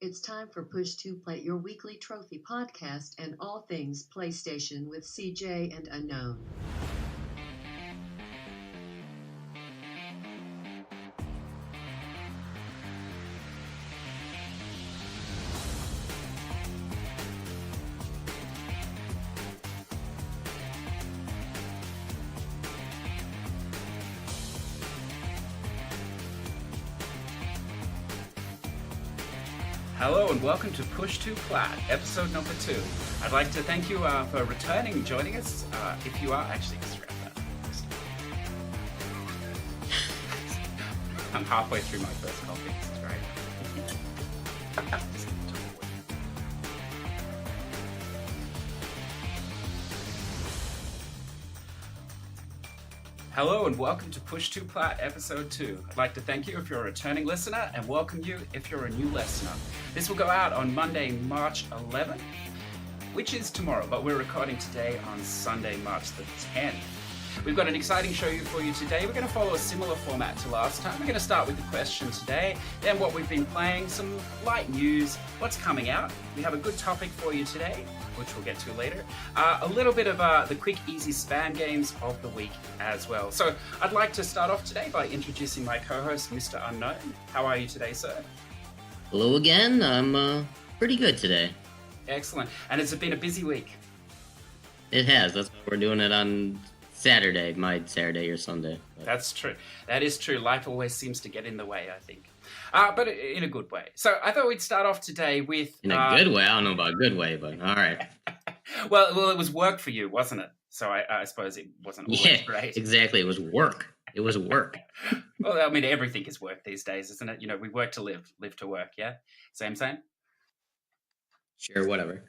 It's time for Push to Play, your weekly trophy podcast and all things PlayStation with CJ and Unknown. Hello and welcome to Push to Plat, episode number 2. I'd like to thank you for returning and joining us. If you are actually just grab that. I'm halfway through my first coffee. This is great. Hello and welcome to Push to Plat, episode 2. I'd like to thank you if you're a returning listener and welcome you if you're a new listener. This will go out on Monday, March 11th, which is tomorrow, but we're recording today on Sunday, March the 10th. We've got an exciting show for you today. We're going to follow a similar format to last time. We're going to start with the question today, then what we've been playing, some light news, what's coming out. We have a good topic for you today, which we'll get to later. A little bit of the quick, easy spam games of the week as well. So I'd like to start off today by introducing my co-host, Mr. Unknown. How are you today, sir? Hello again. I'm pretty good today. Excellent. And it's been a busy week. It has. That's why we're doing it on Saturday, my Saturday or Sunday. But That's true. That is true. Life always seems to get in the way, I think. But in a good way. So I thought we'd start off today with... in a good way. I don't know about a good way, but all right. well, it was work for you, wasn't it? So I suppose it wasn't always Yeah, great. exactly. It was work. It was work. Well, I mean, everything is work these days, isn't it? You know, we work to live to work, yeah? Same? Sure, whatever.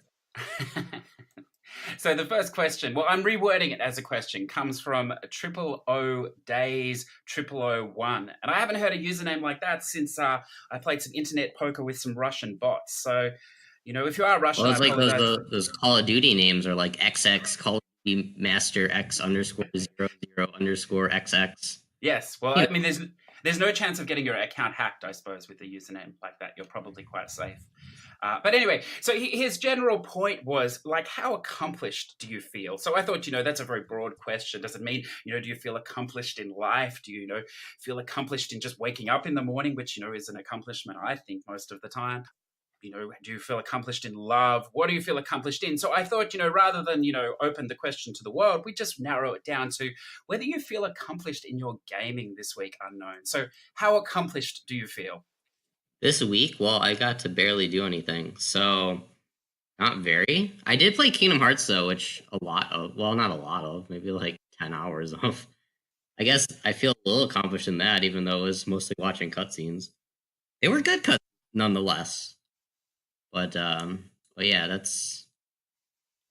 So the first question, well, I'm rewording it as a question, comes from 000 Days 0001. And I haven't heard a username like that since I played some internet poker with some Russian bots. So, you know, if you are Russian, Well, it's I like apologize. those Call of Duty names are like XX Call of Duty Master X _00 underscore XX. Yes. Well, Yeah. I mean, there's no chance of getting your account hacked, I suppose, with a username like that. You're probably quite safe. But anyway, so his general point was, like, how accomplished do you feel? So I thought, you know, that's a very broad question. Does it mean, you know, do you feel accomplished in life? Do you, feel accomplished in just waking up in the morning, which, you know, is an accomplishment, I think, most of the time? You know, do you feel accomplished in love? What do you feel accomplished in? So I thought, you know, rather than, you know, open the question to the world, we just narrow it down to whether you feel accomplished in your gaming this week, Unknown. So how accomplished do you feel? This week, well, I got to barely do anything, so not very. I did play Kingdom Hearts though, which not a lot of, maybe like 10 hours of. I guess I feel a little accomplished in that, even though it was mostly watching cutscenes. They were good cutscenes nonetheless. But yeah, that's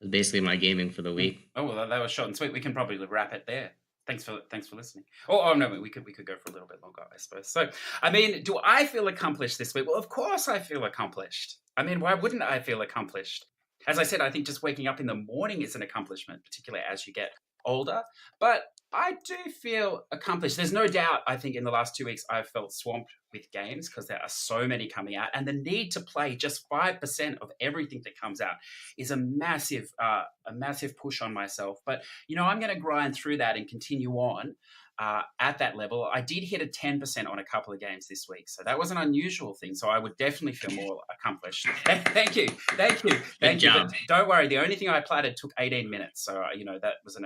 basically my gaming for the week. Oh, well, that was short and sweet. We can probably wrap it there. Thanks for listening. Oh no, we could go for a little bit longer, I suppose. So, I mean, do I feel accomplished this week? Well, of course I feel accomplished. I mean, why wouldn't I feel accomplished? As I said, I think just waking up in the morning is an accomplishment, particularly as you get older. But I do feel accomplished. There's no doubt, I think, in the last 2 weeks, I've felt swamped with games because there are so many coming out. And the need to play just 5% of everything that comes out is a massive push on myself. But, you know, I'm going to grind through that and continue on at that level. I did hit a 10% on a couple of games this week. So that was an unusual thing. So I would definitely feel more accomplished. Thank you. Good job. But don't worry. The only thing I platted took 18 minutes. So, you know, that was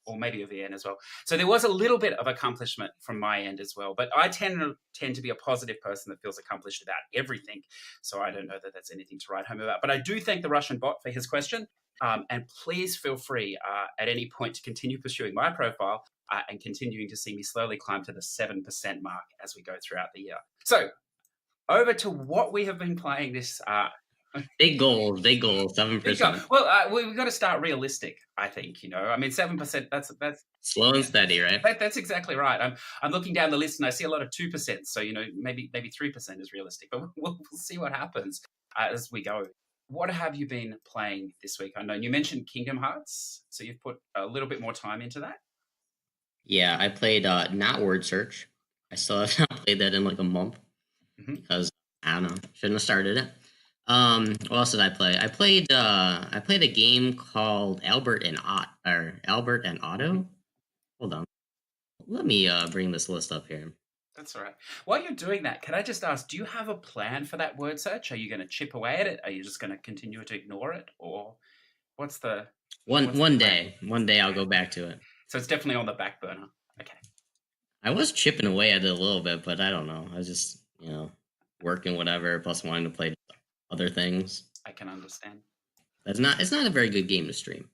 or maybe a VN as well. So there was a little bit of accomplishment from my end as well. But I tend to be a positive person that feels accomplished about everything. So I don't know that that's anything to write home about. But I do thank the Russian bot for his question. And please feel free at any point to continue pursuing my profile and continuing to see me slowly climb to the 7% mark as we go throughout the year. So over to what we have been playing this Big goals, 7%. Well, we've got to start realistic, I think. You know, I mean, 7%. That's Slow and steady, right? that's exactly right. I'm looking down the list and I see a lot of 2%. So, you know, maybe 3% is realistic, but we'll see what happens as we go. What have you been playing this week? I know you mentioned Kingdom Hearts, so you've put a little bit more time into that. Yeah, I played not Word Search. I still have not played that in like a month Mhm. because I don't know, shouldn't have started it. What else did I play? I played a game called Albert and Otto. Hold on. Let me bring this list up here. That's all right. While you're doing that, can I just ask, do you have a plan for that word search? Are you going to chip away at it? Are you just going to continue to ignore it? Or what's the One plan? one day I'll go back to it. So it's definitely on the back burner. Okay. I was chipping away at it a little bit, but I don't know. I was just, working whatever, plus wanting to play other things. I can understand. It's not a very good game to stream.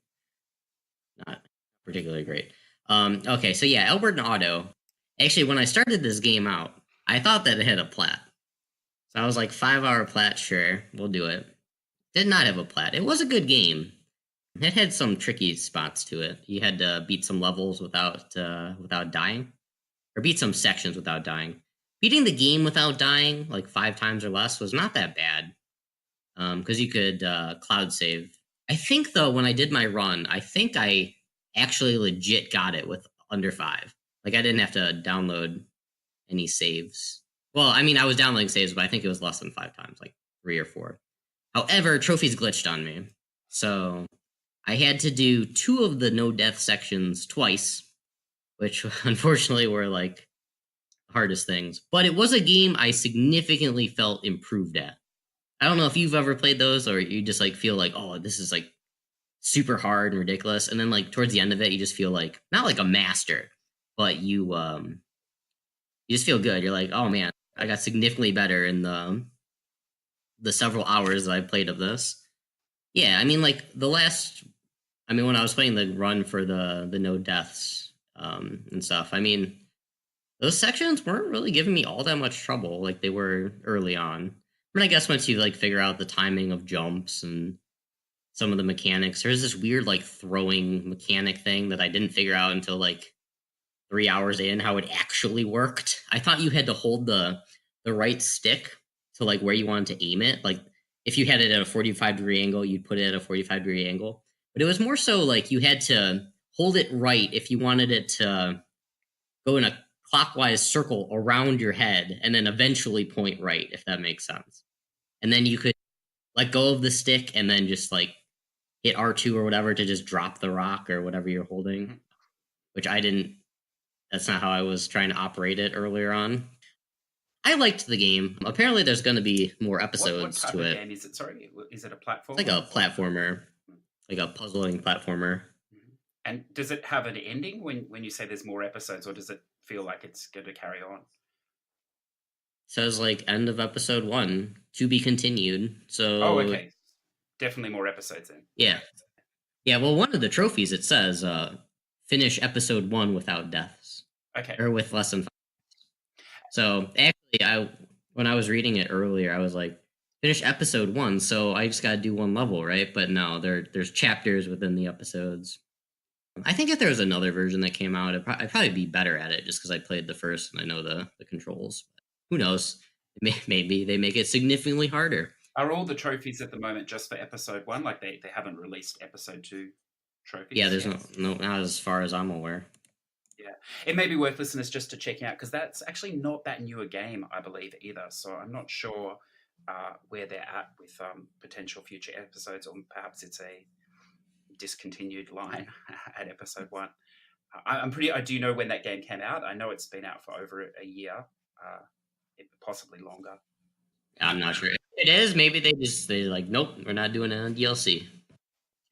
Not particularly great. Okay, so yeah, Albert and Otto. Actually, when I started this game out, I thought that it had a plat. So I was like, 5-hour plat, sure, we'll do it. Did not have a plat. It was a good game. It had some tricky spots to it. You had to beat some levels without dying, or beat some sections without dying. Beating the game without dying, like 5 times or less, was not that bad, because you could cloud save. I think though, when I did my run, I think I actually legit got it with under 5. Like I didn't have to download any saves. Well, I mean, I was downloading saves, but I think it was less than 5 times, like 3 or 4. However, trophies glitched on me, so I had to do 2 of the no death sections twice, which unfortunately were like the hardest things. But it was a game I significantly felt improved at. I don't know if you've ever played those, or you just like feel like, oh, this is like super hard and ridiculous, and then like towards the end of it, you just feel like not like a master, but you just feel good. You're like, oh man, I got significantly better in the several hours that I played of this. Yeah, I mean, like when I was playing the run for the no deaths and stuff, I mean, those sections weren't really giving me all that much trouble like they were early on. I mean, I guess once you like figure out the timing of jumps and some of the mechanics, there's this weird like throwing mechanic thing that I didn't figure out until like 3 hours in how it actually worked. I thought you had to hold the right stick to like where you wanted to aim it. Like if you had it at a 45-degree angle, you'd put it at a 45-degree angle. But it was more so like you had to hold it right if you wanted it to go in a clockwise circle around your head and then eventually point right, if that makes sense. And then you could let go of the stick and then just like hit R2 or whatever to just drop the rock or whatever you're holding, which I didn't. That's not how I was trying to operate it earlier on. I liked the game. Apparently, there's going to be more episodes what type to of it. game is it? Sorry, is it a platform? It's like a platformer, like a puzzling platformer. And does it have an ending when you say there's more episodes, or does it feel like it's going to carry on? Says like end of episode 1 to be continued. So okay, definitely more episodes then. Yeah. Well, one of the trophies it says finish episode 1 without deaths. Okay. Or with less than 5. So actually, when I was reading it earlier, I was like, finish episode 1, so I just got to do 1 level, right? But no, there's chapters within the episodes. I think if there was another version that came out, I'd probably be better at it just because I played the first and I know the controls. But who knows? Maybe they make it significantly harder. Are all the trophies at the moment just for episode 1? Like they haven't released episode 2 trophies? Yeah, there's no not as far as I'm aware. Yeah, it may be worth listeners just to check out because that's actually not that new a game, I believe, either. So I'm not sure where they're at with potential future episodes, or perhaps it's a discontinued line at episode 1. I do know when that game came out. I know it's been out for over a year, possibly longer. I'm not sure. It is. Maybe they're like, nope, we're not doing it on DLC.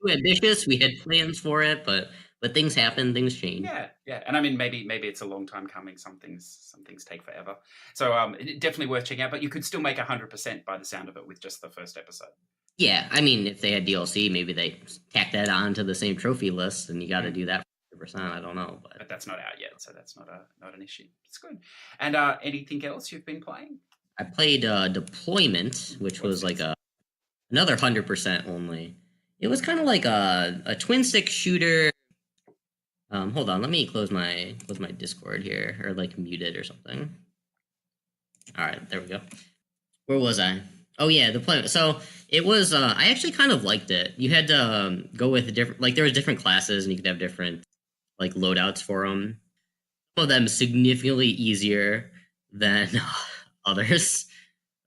Too ambitious. We had plans for it, but things happen, things change. Yeah, and I mean, maybe it's a long time coming. Some things take forever. So definitely worth checking out. But you could still make 100% by the sound of it with just the first episode. Yeah, I mean, if they had DLC, maybe they tack that on to the same trophy list, and you got to do that for 100%. I don't know, but that's not out yet, so that's not an issue. It's good. And anything else you've been playing? I played Deployment, which was like another 100% only. It was kind of like a twin stick shooter. Hold on, let me close my Discord here, or like mute it or something. All right, there we go. Where was I? Oh yeah, Deployment. So it was. I actually kind of liked it. You had to go with different. Like there was different classes, and you could have different like loadouts for them. Some of them significantly easier than others.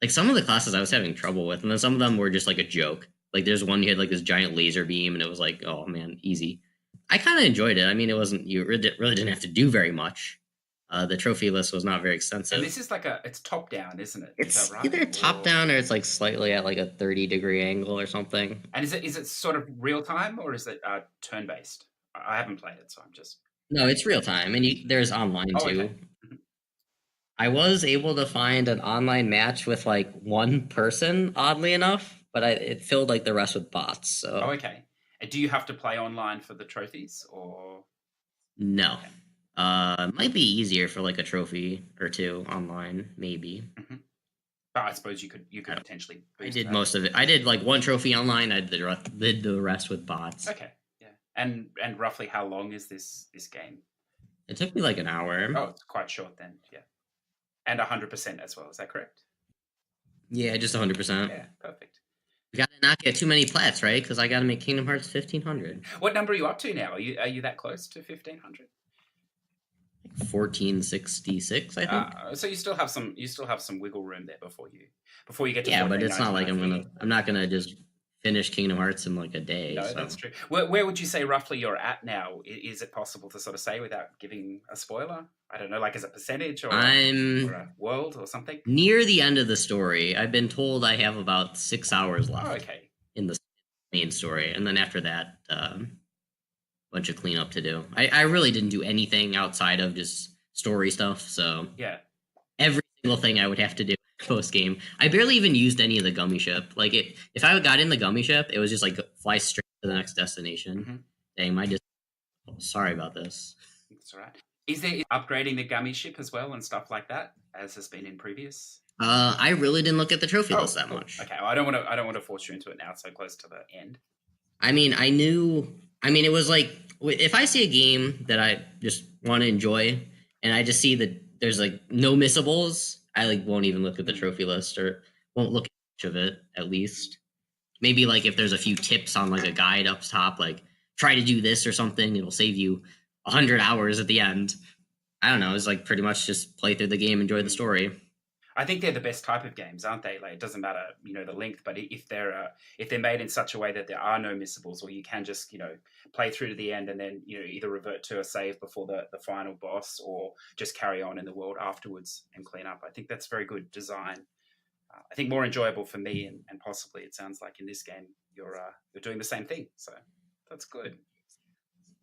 like some of the classes I was having trouble with, and then some of them were just like a joke. Like there's one you had like this giant laser beam, and it was like, oh man, easy. I kind of enjoyed it. I mean, it wasn't you really didn't have to do very much. The trophy list was not very And extensive. this is like it's top down, isn't it? Is It's that right? either top down or it's like slightly at like a 30-degree angle or something. And is it sort of real time or is it turn based? I haven't played it, so I'm just. No, it's real time, and there's online Oh, too. okay. Mhm. I was able to find an online match with like one person, oddly enough, but it filled like the rest with bots. So Oh, okay. And do you have to play online for the trophies or? no. Okay. Might be easier for like a trophy or two online, maybe. Mm-hmm. But I suppose you could potentially. I did most of it. I did like one trophy online. I did the rest with bots. Okay, yeah. And roughly how long is this game? It took me like an hour. Oh, it's quite short then. Yeah, and 100% as well. Is that correct? Yeah, just 100%. Yeah, perfect. We gotta not get too many plats, right? Because I gotta make Kingdom Hearts 1500. What number are you up to now? Are you that close to 1500? 1466, I think. So you still have some wiggle room there before you get to. Yeah, but it's not like I'm not gonna just finish Kingdom Hearts in like a day. No, so. That's true. Where would you say roughly you're at now? Is it possible to sort of say without giving a spoiler? I don't know, like as a percentage or a world or something? Near the end of the story. I've been told I have about 6 hours left. Oh, okay. In the main story, and then after that, bunch of cleanup to do. I really didn't do anything outside of just story stuff. So yeah, every single thing I would have to do post game. I barely even used any of the gummy ship. Like if I got in the gummy ship, it was just like fly straight to the next destination. Mm-hmm. Dang, sorry about this. That's all right. Is there upgrading the gummy ship as well and stuff like that, as has been in previous? I really didn't look at the trophy list that much. Okay, well, I don't want to force you into it now, so close to the end. I mean, it was like if I see a game that I just want to enjoy, and I just see that there's like no missables, I like won't even look at the trophy list or won't look at much of it at least. Maybe like if there's a few tips on like a guide up top, like try to do this or something, it'll save you 100 hours at the end. I don't know. It's like pretty much just play through the game, enjoy the story. I think they're the best type of games, aren't they? Like it doesn't matter, the length, but if they're made in such a way that there are no missables, or you can just play through to the end and then either revert to a save before the final boss, or just carry on in the world afterwards and clean up. I think that's very good design. I think more enjoyable for me, and possibly it sounds like in this game you're doing the same thing. So that's good.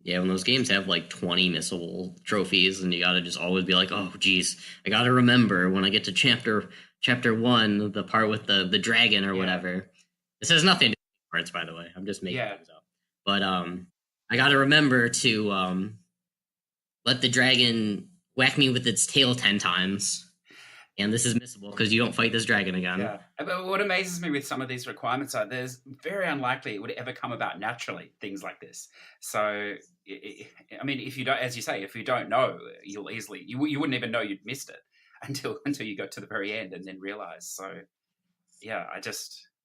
Yeah, when those games have like 20 missable trophies, and you gotta just always be like, oh, geez, I gotta remember when I get to chapter 1, the part with the dragon or whatever. This has nothing to do with parts, by the way. I'm just making things up. But I gotta remember to let the dragon whack me with its tail 10 times. And this is missable because you don't fight this dragon again. Yeah. But what amazes me with some of these requirements are there's very unlikely it would ever come about naturally, things like this. So, I mean, if you don't, as you say, if you don't know, you'll easily, you wouldn't even know you'd missed it until you got to the very end and then realize. So, yeah,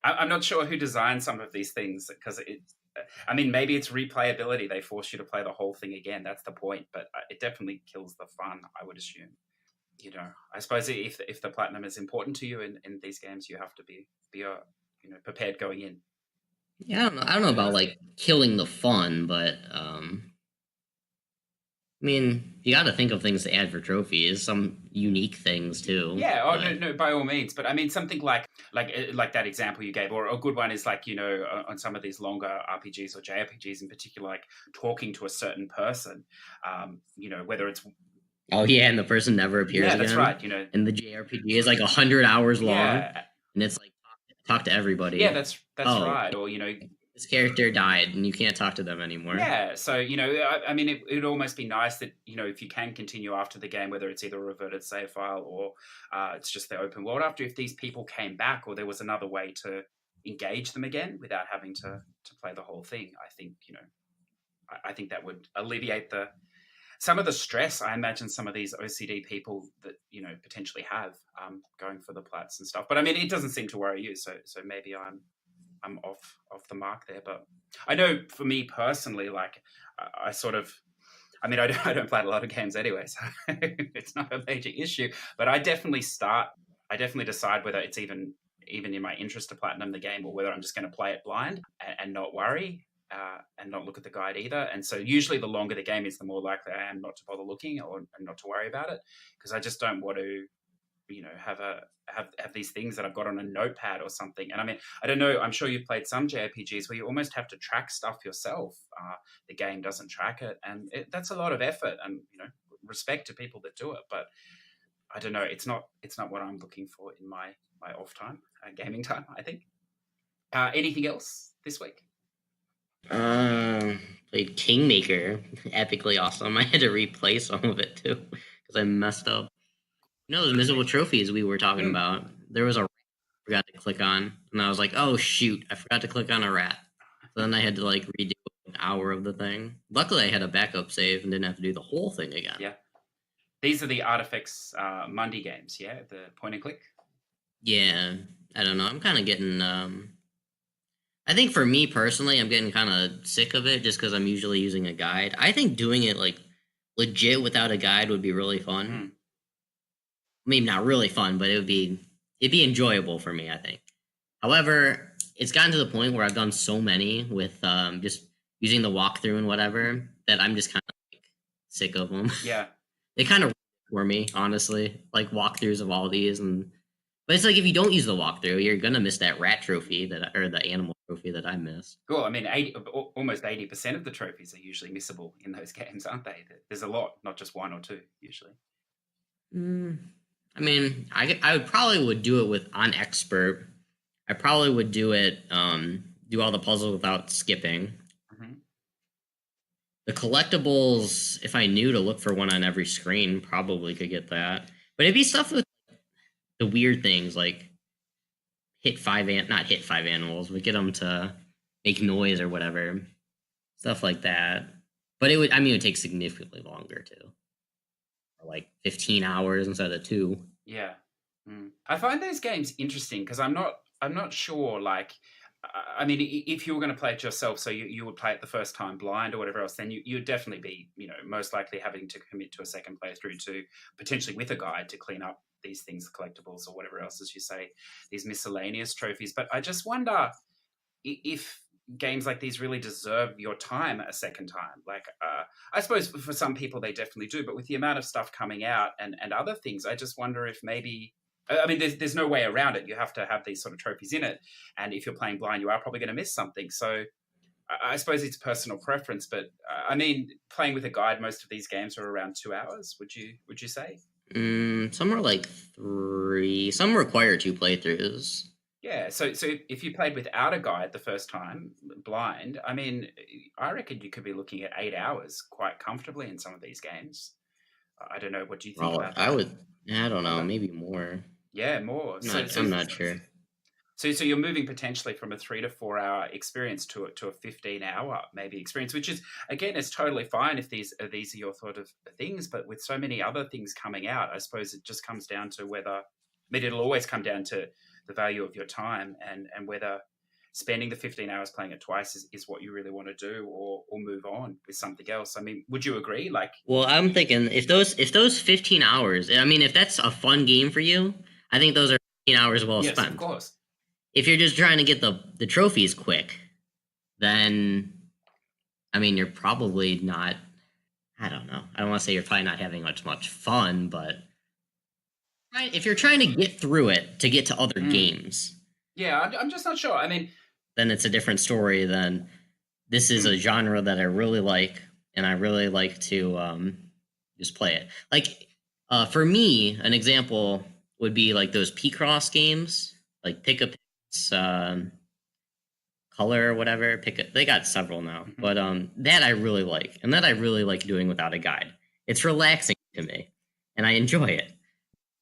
I'm not sure who designed some of these things because I mean, maybe it's replayability. They force you to play the whole thing again. That's the point. But it definitely kills the fun, I would assume. I suppose if the platinum is important to you in these games, you have to be prepared going in. Yeah, I don't know about like killing the fun, but I mean, you got to think of things to add for trophies, some unique things too. Yeah, no, by all means. But I mean, something like that example you gave, or a good one is like on some of these longer RPGs or JRPGs in particular, like talking to a certain person, whether it's. Oh yeah, and the person never appears again. Yeah, that's right. And the JRPG is like 100 hours long, and it's like talk to everybody. Yeah, that's right. Or this character died, and you can't talk to them anymore. Yeah, so I mean, it would almost be nice that if you can continue after the game, whether it's either a reverted save file or it's just the open world after, if these people came back, or there was another way to engage them again without having to play the whole thing. I think I think that would alleviate some of the stress I imagine some of these OCD people that potentially have going for the plats and stuff. But I mean, it doesn't seem to worry you, so maybe I'm off the mark there. But I know for me personally, like I don't play a lot of games anyway, so it's not a major issue. But I definitely start I definitely decide whether it's even in my interest to platinum the game, or whether I'm just going to play it blind and not worry. And not look at the guide either. And so usually the longer the game is, the more likely I am not to bother looking or and not to worry about it, because I just don't want to, have these things that I've got on a notepad or something. And I mean, I don't know, I'm sure you've played some JRPGs where you almost have to track stuff yourself. The game doesn't track it, and that's a lot of effort, and respect to people that do it. But I don't know, it's not what I'm looking for in my off time, gaming time, I think. Anything else this week? Played Kingmaker, epically awesome. I had to replay some of it too because I messed up. Those miserable trophies we were talking about. There was a rat I forgot to click on, and I was like, "Oh shoot, I forgot to click on a rat." So then I had to like redo an hour of the thing. Luckily, I had a backup save and didn't have to do the whole thing again. Yeah, these are the Artifacts Mundi games. Yeah, the point and click. Yeah, I don't know. I'm kind of getting. I think for me personally, I'm getting kind of sick of it just because I'm usually using a guide. I think doing it like legit without a guide would be really fun. Maybe not really fun, but it'd be enjoyable for me, I think. However, it's gotten to the point where I've done so many with just using the walkthrough and whatever that I'm just kind of like sick of them. Yeah, they kind of for me, honestly, like walkthroughs of all these. But it's like if you don't use the walkthrough, you're gonna miss that rat trophy or the animal trophy that I missed. Cool. I mean, almost 80% of the trophies are usually missable in those games, aren't they? There's a lot, not just one or two usually. I mean, I would probably do it on expert. I probably would do it, do all the puzzles without skipping. Mm-hmm. The collectibles, if I knew to look for one on every screen, probably could get that. But it'd be stuff with the weird things like not hit 5 animals, but get them to make noise or whatever. Stuff like that. But it would take significantly longer too. Like 15 hours instead of 2. Yeah. I find those games interesting because I'm not sure, like, I mean, if you were going to play it yourself, so you would play it the first time blind or whatever else, then you'd definitely be, most likely having to commit to a second playthrough to potentially with a guide to clean up these things, collectibles or whatever else, as you say, these miscellaneous trophies. But I just wonder if games like these really deserve your time a second time. Like, I suppose for some people they definitely do, but with the amount of stuff coming out and other things, I just wonder if maybe, I mean, there's no way around it. You have to have these sort of trophies in it. And if you're playing blind, you are probably going to miss something. So I suppose it's personal preference, but I mean, playing with a guide, most of these games are around 2 hours. Would you say? Some are like 3. Some require 2 playthroughs. Yeah, so if you played without a guide the first time, blind, I mean, I reckon you could be looking at 8 hours quite comfortably in some of these games. I don't know. What do you think about that? I don't know, maybe more. Yeah, more. I'm not sure. So you're moving potentially from a 3 to 4 hour experience to a 15-hour maybe experience, which is, again, it's totally fine if these are your sort of things. But with so many other things coming out, I suppose it just comes down to whether, I mean, it'll always come down to the value of your time and whether spending the 15 hours playing it twice is what you really want to do, or move on with something else. I mean, would you agree? Like, well, I'm thinking if those 15 hours, I mean, if that's a fun game for you, I think those are 15 hours well spent. Yes, of course. If you're just trying to get the trophies quick, then, I mean, you're probably not, I don't know. I don't want to say you're probably not having much fun, but if you're trying to get through it to get to other games. Yeah, I'm just not sure. I mean, then it's a different story. Then this is a genre that I really like, and I really like to just play it. Like, for me, an example would be like those P-Cross games, like Pick a Color or whatever. They got several now, but that I really like, and that I really like doing without a guide. It's relaxing to me, and I enjoy it.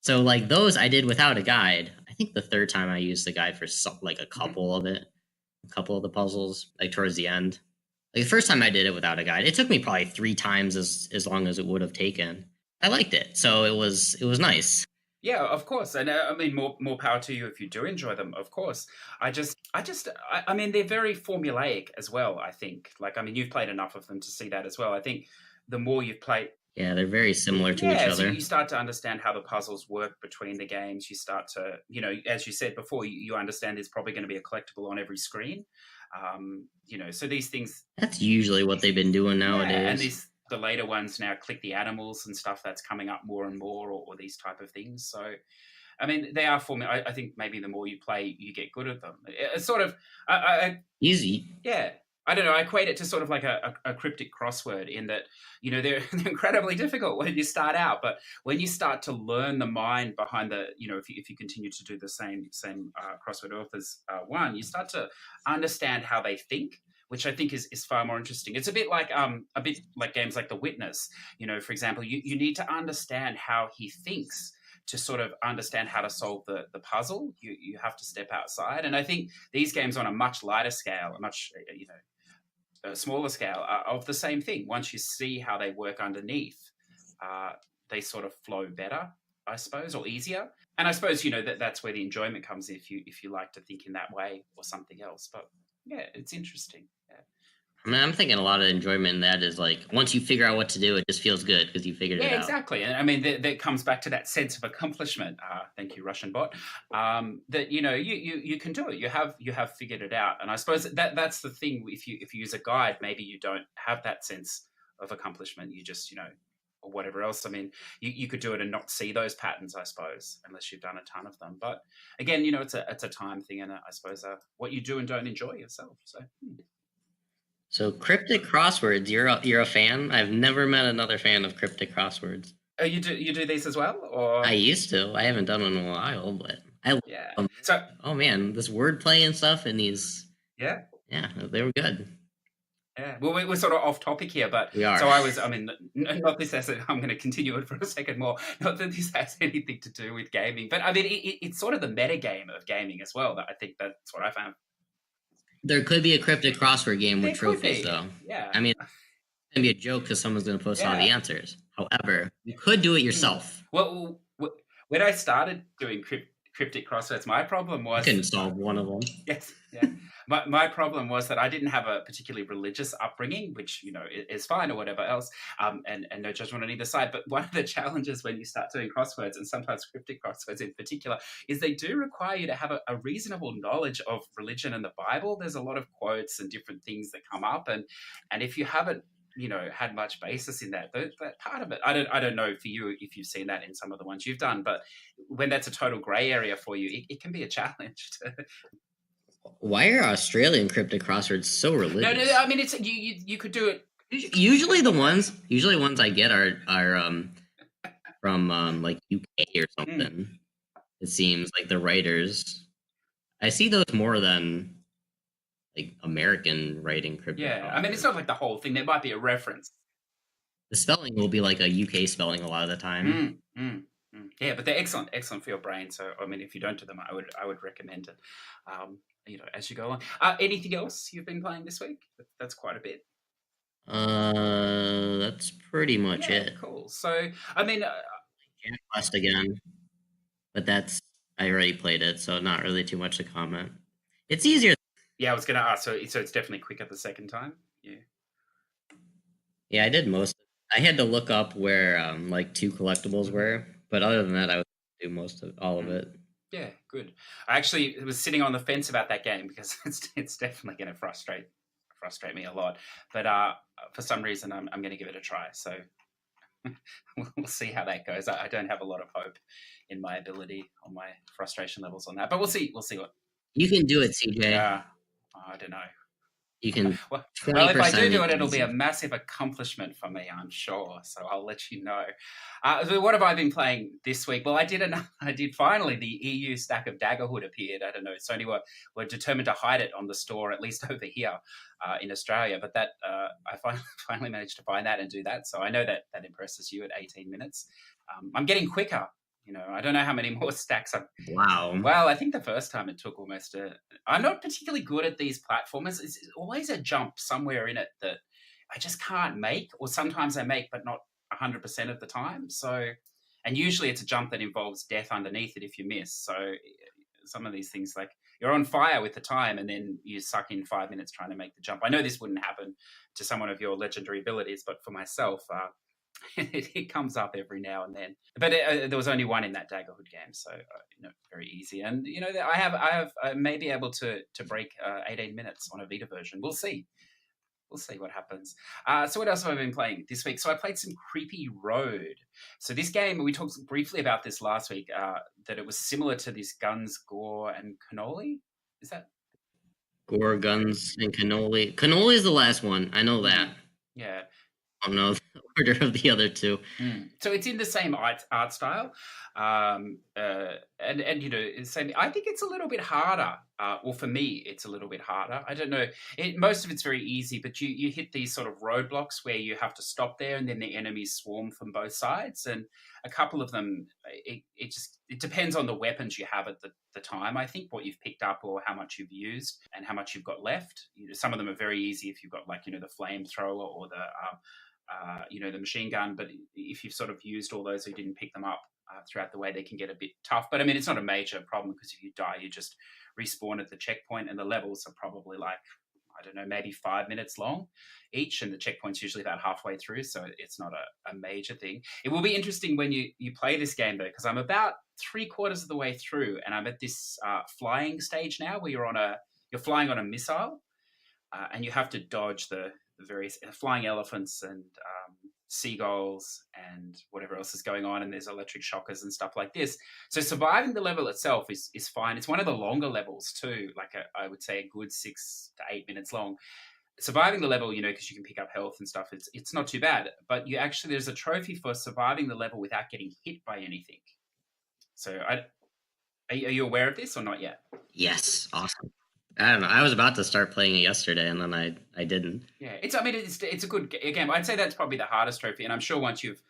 So like those I did without a guide. I think the third time I used the guide for like a couple of the puzzles, like towards the end. Like the first time I did it without a guide, it took me probably 3 times as long as it would have taken. I liked it, so it was nice. Yeah, of course. And I mean, more power to you if you do enjoy them, of course. I mean, they're very formulaic as well, I think. Like, I mean, you've played enough of them to see that as well. I think the more you've played... Yeah, they're very similar to each Yeah, so other. you start to understand how the puzzles work between the games. You start to, as you said before, you understand there's probably going to be a collectible on every screen. So these things, That's usually what they've been doing yeah, and nowadays. the later ones now click the animals and stuff that's coming up more and more, or these type of things. So I mean, they are for me. I think maybe the more you play, you get good at them. It's sort of, Easy. yeah. I don't know. I equate it to sort of like a cryptic crossword in that, they're incredibly difficult when you start out, but when you start to learn the mind behind the, if you continue to do the same crossword authors one, you start to understand how they think, which I think is far more interesting. It's a bit like games like The Witness. For example, you need to understand how he thinks to sort of understand how to solve the puzzle. You have to step outside, and I think these games on a much lighter scale, a much a smaller scale, of the same thing. Once you see how they work underneath, they sort of flow better, I suppose, or easier. And I suppose that's where the enjoyment comes if you like to think in that way or something else. But yeah, it's interesting. Yeah. I mean, I'm thinking a lot of enjoyment in that is like once you figure out what to do, it just feels good because you figured Yeah, it out. exactly. And I mean, that comes back to that sense of accomplishment. Thank you, Russian bot. That you can do it. You have figured it out. And I suppose that's the thing. If you use a guide, maybe you don't have that sense of accomplishment. You just or whatever else. I mean, you could do it and not see those patterns, I suppose, unless you've done a ton of them. But again, it's a time thing, and I suppose what you do and don't enjoy yourself. So. So cryptic crosswords, you're a fan? I've never met another fan of cryptic crosswords. Oh, you do these as well, or I used to. I haven't done one in a while, but I love yeah. them. So oh man, this wordplay and stuff and these yeah. they were good. Yeah, well, we're sort of off topic here, but We are. So I mean, not this as I'm going to continue it for a second more. Not that this has anything to do with gaming, but I mean, it's sort of the meta game of gaming as well. That I think that's what I found. There could be a cryptic crossword game with There could trophies, be, though. yeah. I mean, it's gonna be a joke because someone's gonna post all the Yeah. answers. However, you could do it yourself. Well, when I started doing cryptic crosswords, my problem I was couldn't solve one of them. yes, yeah. My problem was that I didn't have a particularly religious upbringing, which is fine or whatever else, and no judgment on either side. But one of the challenges when you start doing crosswords, and sometimes cryptic crosswords in particular, is they do require you to have a reasonable knowledge of religion and the Bible. There's a lot of quotes and different things that come up, and if you haven't had much basis in that part of it, I don't know for you if you've seen that in some of the ones you've done, but when that's a total gray area for you, it can be a challenge. Why are Australian cryptic crosswords so religious? No. I mean, it's you could do it. Usually ones I get are from like UK or something. It seems like the writers. I see those more than like American writing cryptic. Yeah, I mean, it's not like the whole thing. There might be a reference. The spelling will be like a UK spelling a lot of the time. Yeah, but they're excellent for your brain. So I mean, if you don't do them, I would recommend it. As you go along. Anything else you've been playing this week? That's quite a bit. That's pretty much it. Cool. So I mean, Quest again, but I already played it, so not really too much to comment. It's easier. Yeah, I was going to ask. So it's definitely quicker the second time. Yeah. Yeah, I did most. I had to look up where like 2 collectibles were, but other than that, I would do most of all of it. Yeah, good. I actually was sitting on the fence about that game because it's definitely going to frustrate me a lot. But for some reason, I'm going to give it a try. So we'll see how that goes. I don't have a lot of hope in my ability on my frustration levels on that, but we'll see. We'll see what you can do it, CJ. I don't know. You can. Well, if I do it, it'll be a massive accomplishment for me, I'm sure. So I'll let you know. So what have I been playing this week? Well, I did finally. The EU stack of Daggerhood appeared. I don't know. Sony were determined to hide it on the store, at least over here in Australia. But that I finally managed to find that and do that. So I know that impresses you at 18 minutes. I'm getting quicker. I don't know how many more stacks I've... Wow. Well, I think the first time it took almost I'm not particularly good at these platformers. It's always a jump somewhere in it that I just can't make, or sometimes I make, but not 100% of the time. So, and usually it's a jump that involves death underneath it if you miss. So some of these things, like you're on fire with the time and then you suck in 5 minutes trying to make the jump. I know this wouldn't happen to someone of your legendary abilities, but for myself, It comes up every now and then, but there was only one in that Daggerhood game, so very easy. And I may be able to break 18 minutes on a Vita version. We'll see. We'll see what happens. So what else have I been playing this week? So I played some Creepy Road. So this game, we talked briefly about this last week, that it was similar to this Guns, Gore, and Cannoli. Is that? Gore, Guns, and Cannoli. Cannoli is the last one. I know that. Yeah. I don't know the order of the other two. So it's in the same art style, and same. I think it's a little bit harder. Well, for me, it's a little bit harder. I don't know. Most of it's very easy, but you hit these sort of roadblocks where you have to stop there, and then the enemies swarm from both sides, and a couple of them. It depends on the weapons you have at the time. I think what you've picked up or how much you've used and how much you've got left. Some of them are very easy if you've got the flamethrower or the machine gun, but if you've sort of used all those or you didn't pick them up throughout the way, they can get a bit tough. But I mean, it's not a major problem because if you die, you just respawn at the checkpoint, and the levels are probably maybe 5 minutes long each, and the checkpoint's usually about halfway through, so it's not a major thing. It will be interesting when you play this game, though, because I'm about 3/4 of the way through, and I'm at this flying stage now where you're flying on a missile, and you have to dodge the various flying elephants and seagulls and whatever else is going on, and there's electric shockers and stuff like this. So surviving the level itself is fine. It's one of the longer levels too, I would say a good 6 to 8 minutes long. Surviving the level, because you can pick up health and stuff, it's not too bad. But there's a trophy for surviving the level without getting hit by anything. So are you aware of this or not yet? Yes, awesome. I don't know. I was about to start playing it yesterday, and then I didn't. Yeah, it's a good game. I'd say that's probably the hardest trophy, and I'm sure once you've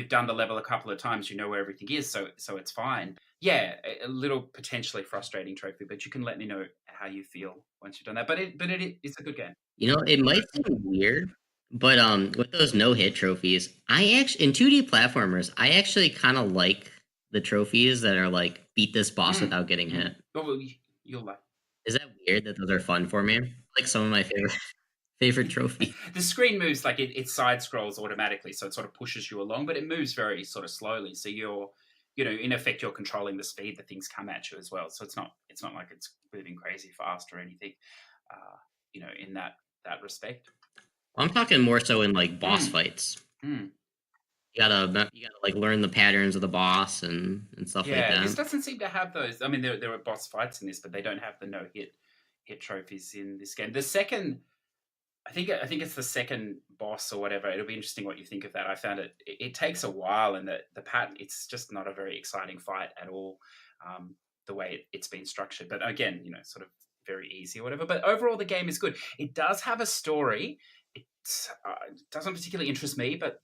done the level a couple of times, you know where everything is, so it's fine. Yeah, a little potentially frustrating trophy, but you can let me know how you feel once you've done that. But it's a good game. It might seem weird, but with those no-hit trophies, I actually in 2D platformers, I actually kind of like the trophies that are like beat this boss without getting hit. Well, you'll like. Is that weird that those are fun for me? Like some of my favorite trophies. The screen moves it side scrolls automatically, so it sort of pushes you along, but it moves very sort of slowly. So you're, in effect, you're controlling the speed that things come at you as well. So it's not like it's moving crazy fast or anything, in that respect. I'm talking more so in like boss fights. You gotta learn the patterns of the boss and stuff like that. Yeah, this doesn't seem to have those. I mean, there are boss fights in this, but they don't have the no hit trophies in this game. The second, I think it's the second boss or whatever. It'll be interesting what you think of that. I found it takes a while, and the pattern, it's just not a very exciting fight at all. The way it's been structured, but again, sort of very easy or whatever. But overall, the game is good. It does have a story. It doesn't particularly interest me, but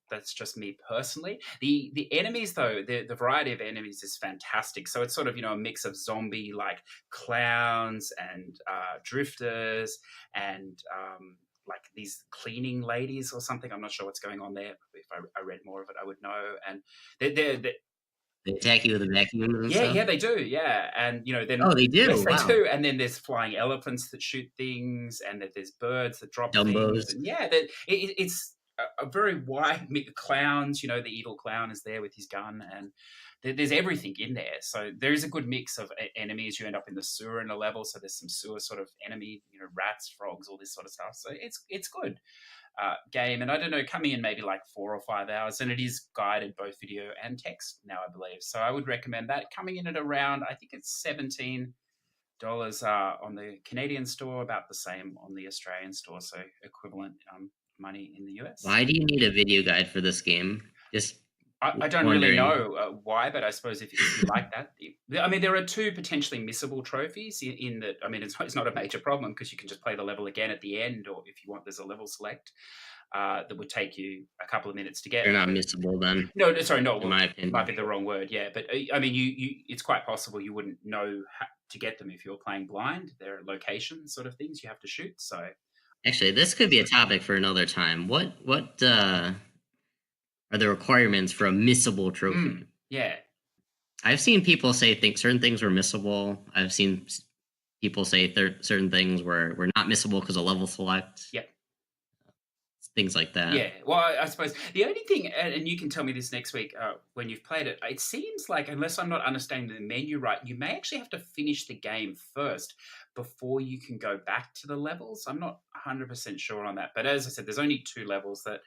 that's just me personally. The enemies, though, the variety of enemies is fantastic. So it's sort of a mix of zombie like clowns and drifters and like these cleaning ladies or something. I'm not sure what's going on there. If I read more of it, I would know. And they attack you with a vacuum and stuff? Yeah, they do. Yeah, and then they do. Yes, wow. they do. And then there's flying elephants that shoot things, and there's birds that drop things. And yeah, it's a very wide mix of clowns. The evil clown is there with his gun, and there's everything in there. So there is a good mix of enemies. You end up in the sewer in a level, so there's some sewer sort of enemy, rats, frogs, all this sort of stuff. So it's good. Game, and I don't know, coming in maybe like 4 or 5 hours, and it is guided both video and text now, I believe. So I would recommend that. Coming in at around, I think it's $17 on the Canadian store, about the same on the Australian store, so equivalent money in the US. Why do you need a video guide for this game? I don't really know why, but I suppose if you like that. I mean, there are 2 potentially missable trophies in that. I mean, it's not a major problem because you can just play the level again at the end, or if you want, there's a level select that would take you a couple of minutes to get. They're not missable then? No, sorry, no. In my opinion. Might be the wrong word, yeah. But I mean, it's quite possible you wouldn't know how to get them if you're playing blind. There are location sort of things you have to shoot, so... Actually, this could be a topic for another time. What are the requirements for a missable trophy? Yeah. I've seen people say certain things were missable. I've seen people say certain things were not missable because of level select. Yep. things like that. Yeah, well, I suppose the only thing, and you can tell me this next week when you've played it, it seems like, unless I'm not understanding the menu right, you may actually have to finish the game first before you can go back to the levels. I'm not 100% sure on that. But as I said, there's only 2 levels that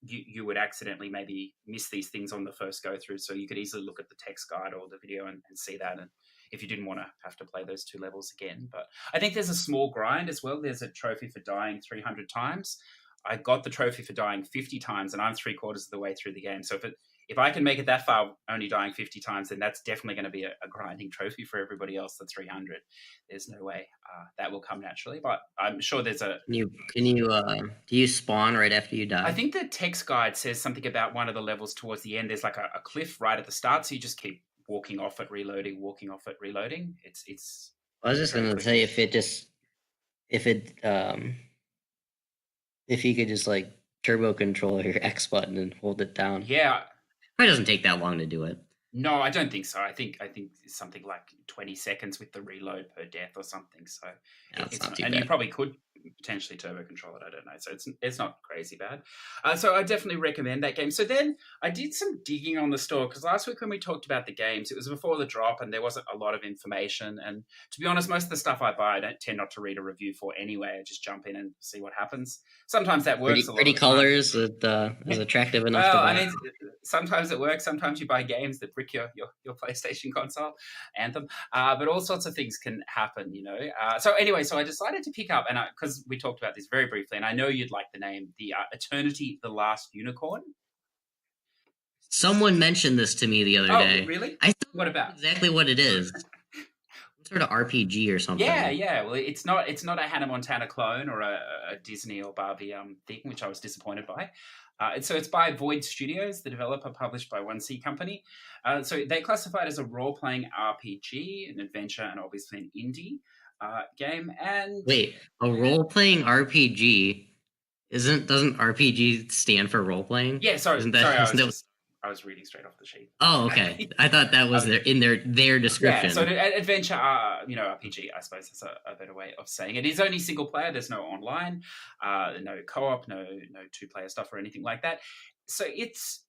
you would accidentally maybe miss these things on the first go through. So you could easily look at the text guide or the video and see that. And if you didn't want to have to play those 2 levels again. But I think there's a small grind as well. There's a trophy for dying 300 times. I got the trophy for dying 50 times, and I'm 3/4 of the way through the game. So if I can make it that far, only dying 50 times, then that's definitely going to be a grinding trophy for everybody else. The 300, there's no way that will come naturally. But I'm sure there's a. Do you spawn right after you die? I think the text guide says something about one of the levels towards the end. There's like a cliff right at the start, so you just keep walking off it, reloading, walking off it, reloading. It's. I was just going to say if you could just like turbo control your X button and hold it down. Yeah. It doesn't take that long to do it. No, I don't think so. I think it's something like 20 seconds with the reload per death or something. So it's not too and bad. You probably could potentially turbo control it. I don't know. So it's not crazy bad. So I definitely recommend that game. So then I did some digging on the store because last week when we talked about the games, it was before the drop and there wasn't a lot of information. And to be honest, most of the stuff I buy, I don't tend not to read a review for anyway. I just jump in and see what happens. Sometimes that works. Pretty colors that is attractive enough to buy. I mean, sometimes it works. Sometimes you buy games that brick your PlayStation console, Anthem. But all sorts of things can happen, you know. So anyway, so I decided to pick up, and because we talked about this very briefly, and I know you'd like the name, the Eternity: The Last Unicorn. Someone mentioned this to me the other day. Oh, really? I still what about exactly what it is? Sort of RPG or something. Yeah. Well, it's not a Hannah Montana clone or a Disney or Barbie thing, which I was disappointed by. So it's by Void Studios, the developer, published by 1C Company. So they classify it as a role-playing RPG, an adventure, and obviously an indie game. And wait, a role-playing RPG doesn't RPG stand for role-playing? Yeah, sorry. I was reading straight off the sheet. Oh, okay. I thought that was in their description. Yeah, so adventure, RPG, I suppose is a better way of saying it. It is only single player. There's no online, no co-op, no 2-player stuff or anything like that. So it's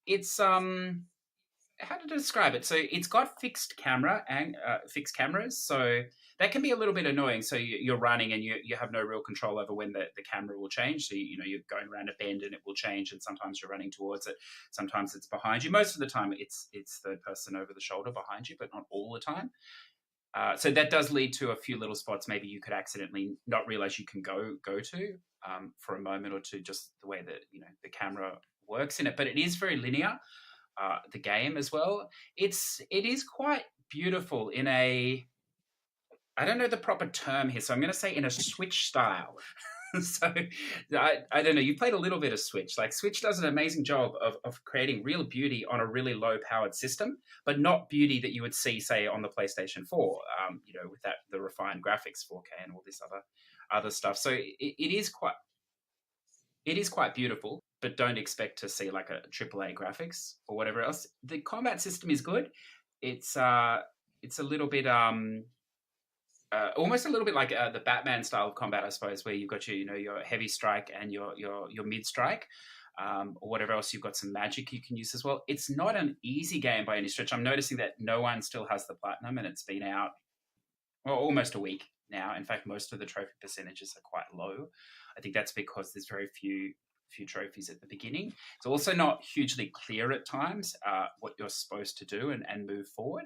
how to describe it? So it's got fixed cameras, so that can be a little bit annoying. So you're running and you have no real control over when the camera will change. So you're going around a bend and it will change, and sometimes you're running towards it, sometimes it's behind you. Most of the time it's third person over the shoulder behind you, but not all the time. So that does lead to a few little spots maybe you could accidentally not realize you can go to for a moment or two, just the way that the camera works in it. But it is very linear. The game as well. It is quite beautiful in a, I don't know the proper term here, so I'm going to say in a Switch style. So I don't know. You played a little bit of Switch. Like Switch does an amazing job of creating real beauty on a really low powered system, but not beauty that you would see, say, on the PlayStation 4. With the refined graphics, 4K, and all this other stuff. So it is quite beautiful, but don't expect to see like a AAA graphics or whatever else. The combat system is good. It's a little bit almost a little bit like the Batman style of combat, I suppose, where you've got your heavy strike and your mid strike, or whatever else. You've got some magic you can use as well. It's not an easy game by any stretch. I'm noticing that no one still has the platinum, and it's been out almost a week now. In fact, most of the trophy percentages are quite low. I think that's because there's very few trophies at the beginning. It's also not hugely clear at times what you're supposed to do and move forward.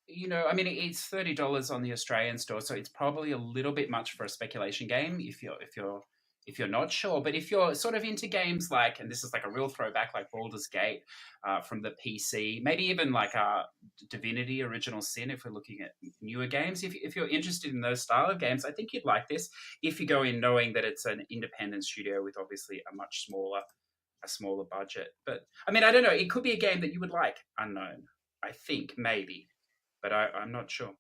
It's $30 on the Australian store, so it's probably a little bit much for a speculation game if you're not sure. But if you're sort of into games like, and this is like a real throwback, like Baldur's Gate from the PC, maybe even like Divinity: Original Sin, if we're looking at newer games, if you're interested in those style of games, I think you'd like this if you go in knowing that it's an independent studio with obviously a much smaller budget. But I don't know, it could be a game that you would like. Unknown, I think, maybe, but I'm not sure.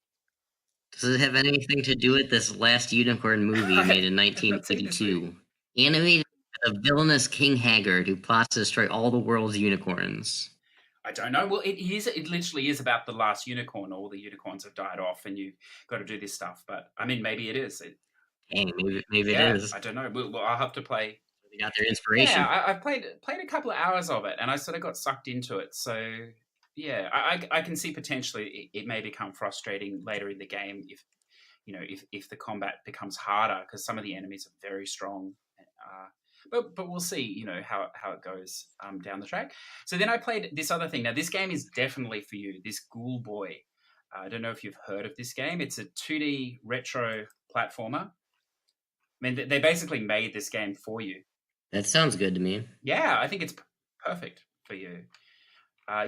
Does it have anything to do with this Last Unicorn movie made in 1982? Animated by the villainous King Haggard, who plots to destroy all the world's unicorns. I don't know. Well, it literally is about the last unicorn. All the unicorns have died off, and you've got to do this stuff. But maybe it is. Maybe it is. I don't know. Well, I'll have to play They got their Yeah, inspiration. I've played a couple of hours of it, and I sort of got sucked into it. So yeah, I can see potentially it may become frustrating later in the game if if the combat becomes harder because some of the enemies are very strong. Uh, but we'll see, how it goes down the track. So then I played this other thing. Now this game is definitely for you. This Ghoul Boy. I don't know if you've heard of this game. It's a 2D retro platformer. I mean, they basically made this game for you. That sounds good to me. Yeah, I think it's perfect for you.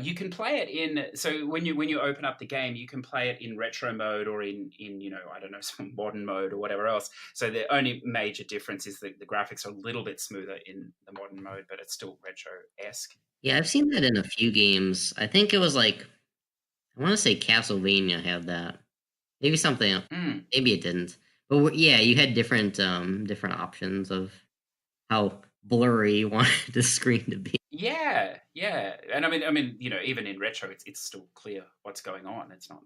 You can play it in so when you open up the game, you can play it in retro mode or in I don't know some modern mode or whatever else. So the only major difference is that the graphics are a little bit smoother in the modern mode, but it's still retro esque. Yeah, I've seen that in a few games. I think it was like I want to say Castlevania had that. Maybe something. Mm. Maybe it didn't. But yeah, you had different options of how blurry you wanted the screen to be. Yeah, and I mean, even in retro, it's still clear what's going on. It's not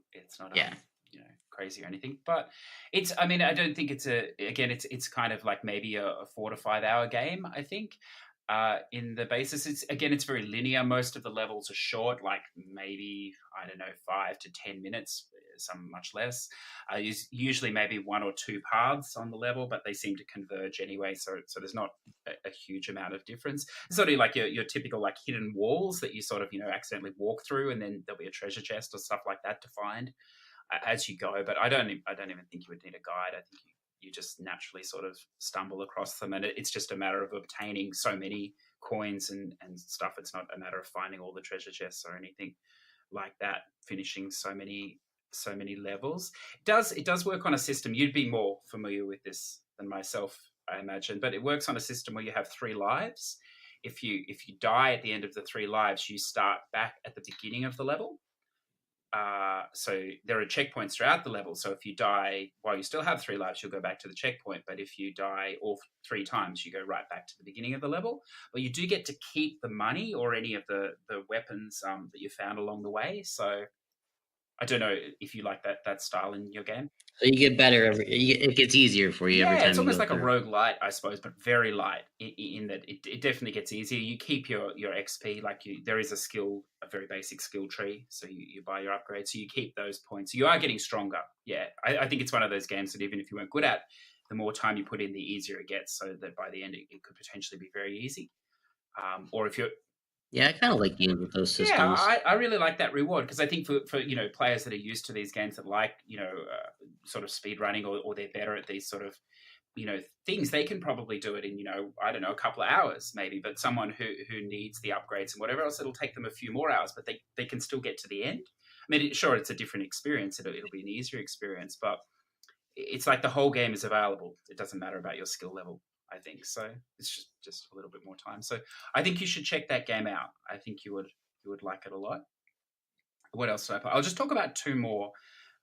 Yeah. crazy or anything, but it's. I mean, I don't think it's kind of like maybe a 4 to 5 hour game. I think. In the basis, it's very linear. Most of the levels are short, like maybe I don't know 5 to 10 minutes, some much less. Usually maybe one or two paths on the level, but they seem to converge anyway. So there's not a huge amount of difference. It's sort of like your typical like hidden walls that you sort of accidentally walk through, and then there'll be a treasure chest or stuff like that to find as you go. But I don't even think you would need a guide. I think you just naturally sort of stumble across them, and it's just a matter of obtaining so many coins and stuff. It's not a matter of finding all the treasure chests or anything like that. Finishing so many levels. It does work on a system. You'd be more familiar with this than myself, I imagine, but it works on a system where you have 3 lives. If you die at the end of the 3 lives, you start back at the beginning of the level. So there are checkpoints throughout the level. So if you die while you still have 3 lives, you'll go back to the checkpoint. But if you die all 3 times, you go right back to the beginning of the level. But you do get to keep the money or any of the weapons that you found along the way. So I don't know if you like that style in your game. So you get better it gets easier for you every Yeah, it's time you almost go like a through. roguelite, I suppose, but very light in that it definitely gets easier. You keep your XP, like there is a very basic skill tree, so you buy your upgrades, so you keep those points. You are getting stronger. Yeah, I think it's one of those games that even if you weren't good at, the more time you put in, the easier it gets, so that by the end it could potentially be very easy. Or if you're Yeah, I kind of like games with those yeah, systems. I really like that reward because I think for players that are used to these games that like sort of speed running or they're better at these sort of things, they can probably do it in I don't know, a couple of hours maybe. But someone who needs the upgrades and whatever else, it'll take them a few more hours, but they can still get to the end. I mean, sure, it's a different experience. It'll be an easier experience, but it's like the whole game is available. It doesn't matter about your skill level, I think. So it's just a little bit more time. So I think you should check that game out. I think you would like it a lot. What else did I play? I'll just talk about two more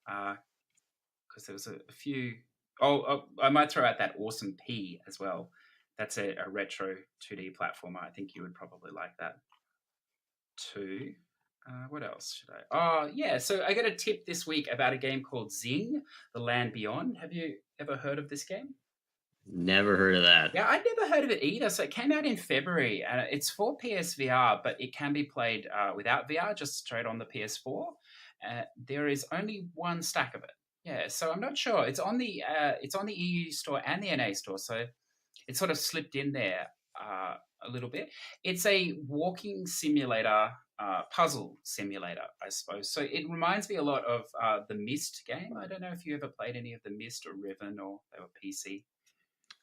because there was a few. Oh, I might throw out that Awesome P as well. That's a retro 2D platformer. I think you would probably like that too. What else should I? Oh, yeah. So I got a tip this week about a game called Zing: The Land Beyond. Have you ever heard of this game? Never heard of that. Yeah, I'd never heard of it either. So it came out in February, and it's for PSVR, but it can be played without VR, just straight on the PS4. There is only one stack of it. Yeah, so I'm not sure. It's on the EU store and the NA store, so it sort of slipped in there a little bit. It's a walking simulator, puzzle simulator, I suppose. So it reminds me a lot of the Myst game. I don't know if you ever played any of the Myst or Riven, or they were PC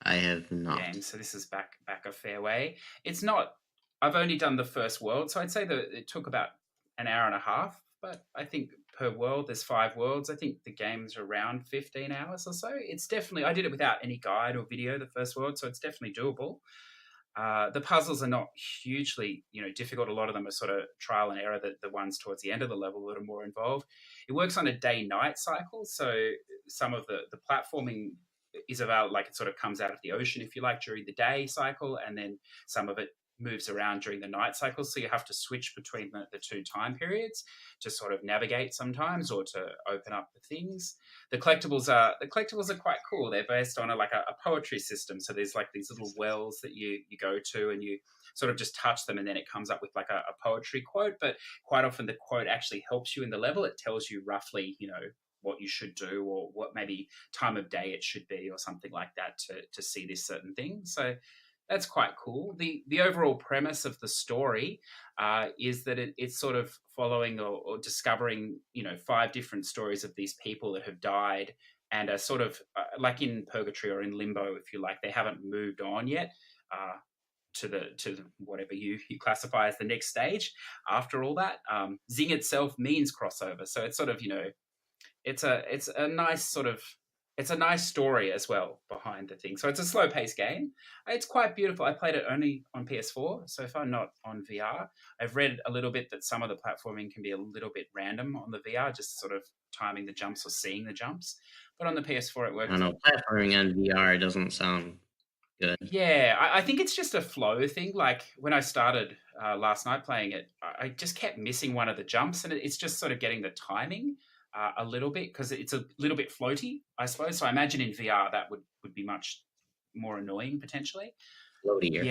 I have not. games. So this is back a fair way. It's not. I've only done the first world, so I'd say that it took about an hour and a half. But I think per world there's 5 worlds. I think the game's around 15 hours or so. It's definitely. I did it without any guide or video the first world, so it's definitely doable. The puzzles are not hugely, difficult. A lot of them are sort of trial and error. The ones towards the end of the level that are more involved. It works on a day-night cycle, so some of the platforming is about like it sort of comes out of the ocean, if you like, during the day cycle, and then some of it moves around during the night cycle, so you have to switch between the two time periods to sort of navigate sometimes or to open up the things. The collectibles are quite cool. They're based on a poetry system. So there's like these little wells that you go to, and you sort of just touch them, and then it comes up with like a poetry quote. But quite often the quote actually helps you in the level. It tells you roughly, what you should do or what maybe time of day it should be or something like that to see this certain thing. So that's quite cool. The overall premise of the story is that it's sort of following or discovering 5 different stories of these people that have died and are sort of like in purgatory or in limbo, if you like. They haven't moved on yet to whatever you classify as the next stage after all that. Zing itself means crossover, so it's sort of it's a nice sort of it's a nice story as well behind the thing. So it's a slow paced game. It's quite beautiful. I played it only on PS4 so far, not on VR. I've read a little bit that some of the platforming can be a little bit random on the VR, just sort of timing the jumps or seeing the jumps. But on the PS4 it I works. don't know. Platforming on VR doesn't sound good. Yeah, I think it's just a flow thing. Like when I started last night playing it, I just kept missing one of the jumps, and it's just sort of getting the timing a little bit because it's a little bit floaty, I suppose. So I imagine in VR that would be much more annoying potentially. Floatier.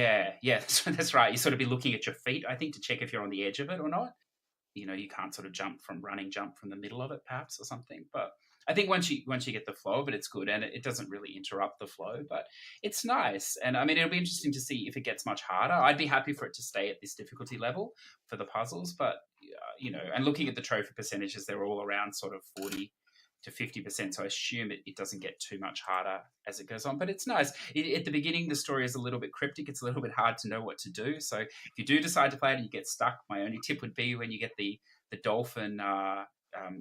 Yeah, that's right. You sort of be looking at your feet, I think, to check if you're on the edge of it or not. You can't sort of jump from the middle of it perhaps or something. But I think once you get the flow of it, it's good, and it doesn't really interrupt the flow. But it's nice, and I mean it'll be interesting to see if it gets much harder. I'd be happy for it to stay at this difficulty level for the puzzles, but and looking at the trophy percentages, they're all around sort of 40 to 50%. So I assume it doesn't get too much harder as it goes on. But it's nice. At the beginning, the story is a little bit cryptic. It's a little bit hard to know what to do. So if you do decide to play it and you get stuck, my only tip would be when you get the dolphin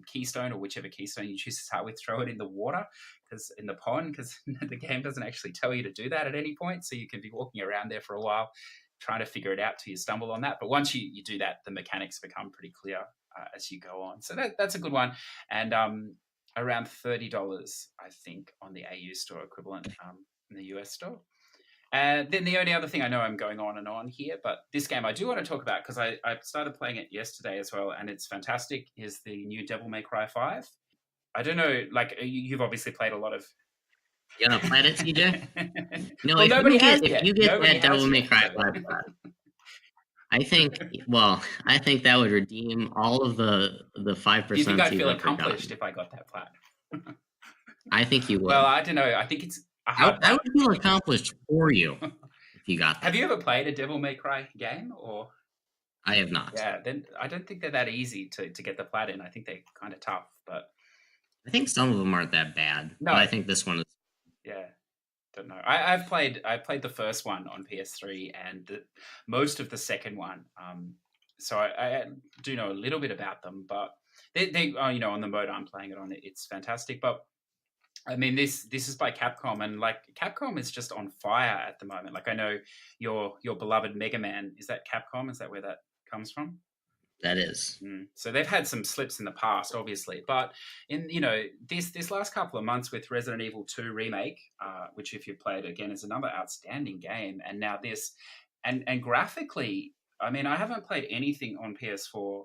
keystone or whichever keystone you choose to start with, throw it in the water, because in the pond, because the game doesn't actually tell you to do that at any point. So you can be walking around there for a while trying to figure it out till you stumble on that. But once you do that, the mechanics become pretty clear as you go on. So that's a good one. And around $30, I think, on the AU store equivalent in the US store. And then the only other thing, I know I'm going on and on here, but this game I do want to talk about because I started playing it yesterday as well, and it's fantastic, is the new Devil May Cry 5. I don't know, like, you've obviously played a lot of... You want to play it, CJ? No, well, nobody has if yet. you get Nobody that Devil May yet, Cry so- 5, I think that would redeem all of the 5%. Do you think I'd you've feel ever accomplished gotten. if I got that Plat? I think you would. Well, I don't know. I think it's a hard I would feel accomplished for you if you got that. Have you ever played a Devil May Cry game? Or I have not. yeah, then I don't think they're that easy to get the Plat in. I think they're kind of tough, but I think some of them aren't that bad. No. But I think this one is. yeah, don't know. I played the first one on PS3 and most of the second one. So I do know a little bit about them, but they on the mode I'm playing it on, it's fantastic. But I mean, this is by Capcom, and like Capcom is just on fire at the moment. Like I know your beloved Mega Man, is that Capcom? Is that where that comes from? That is. So they've had some slips in the past, obviously, but in this last couple of months with Resident Evil 2 remake, which if you played again is another outstanding game, and now this, and graphically, I mean, I haven't played anything on PS4.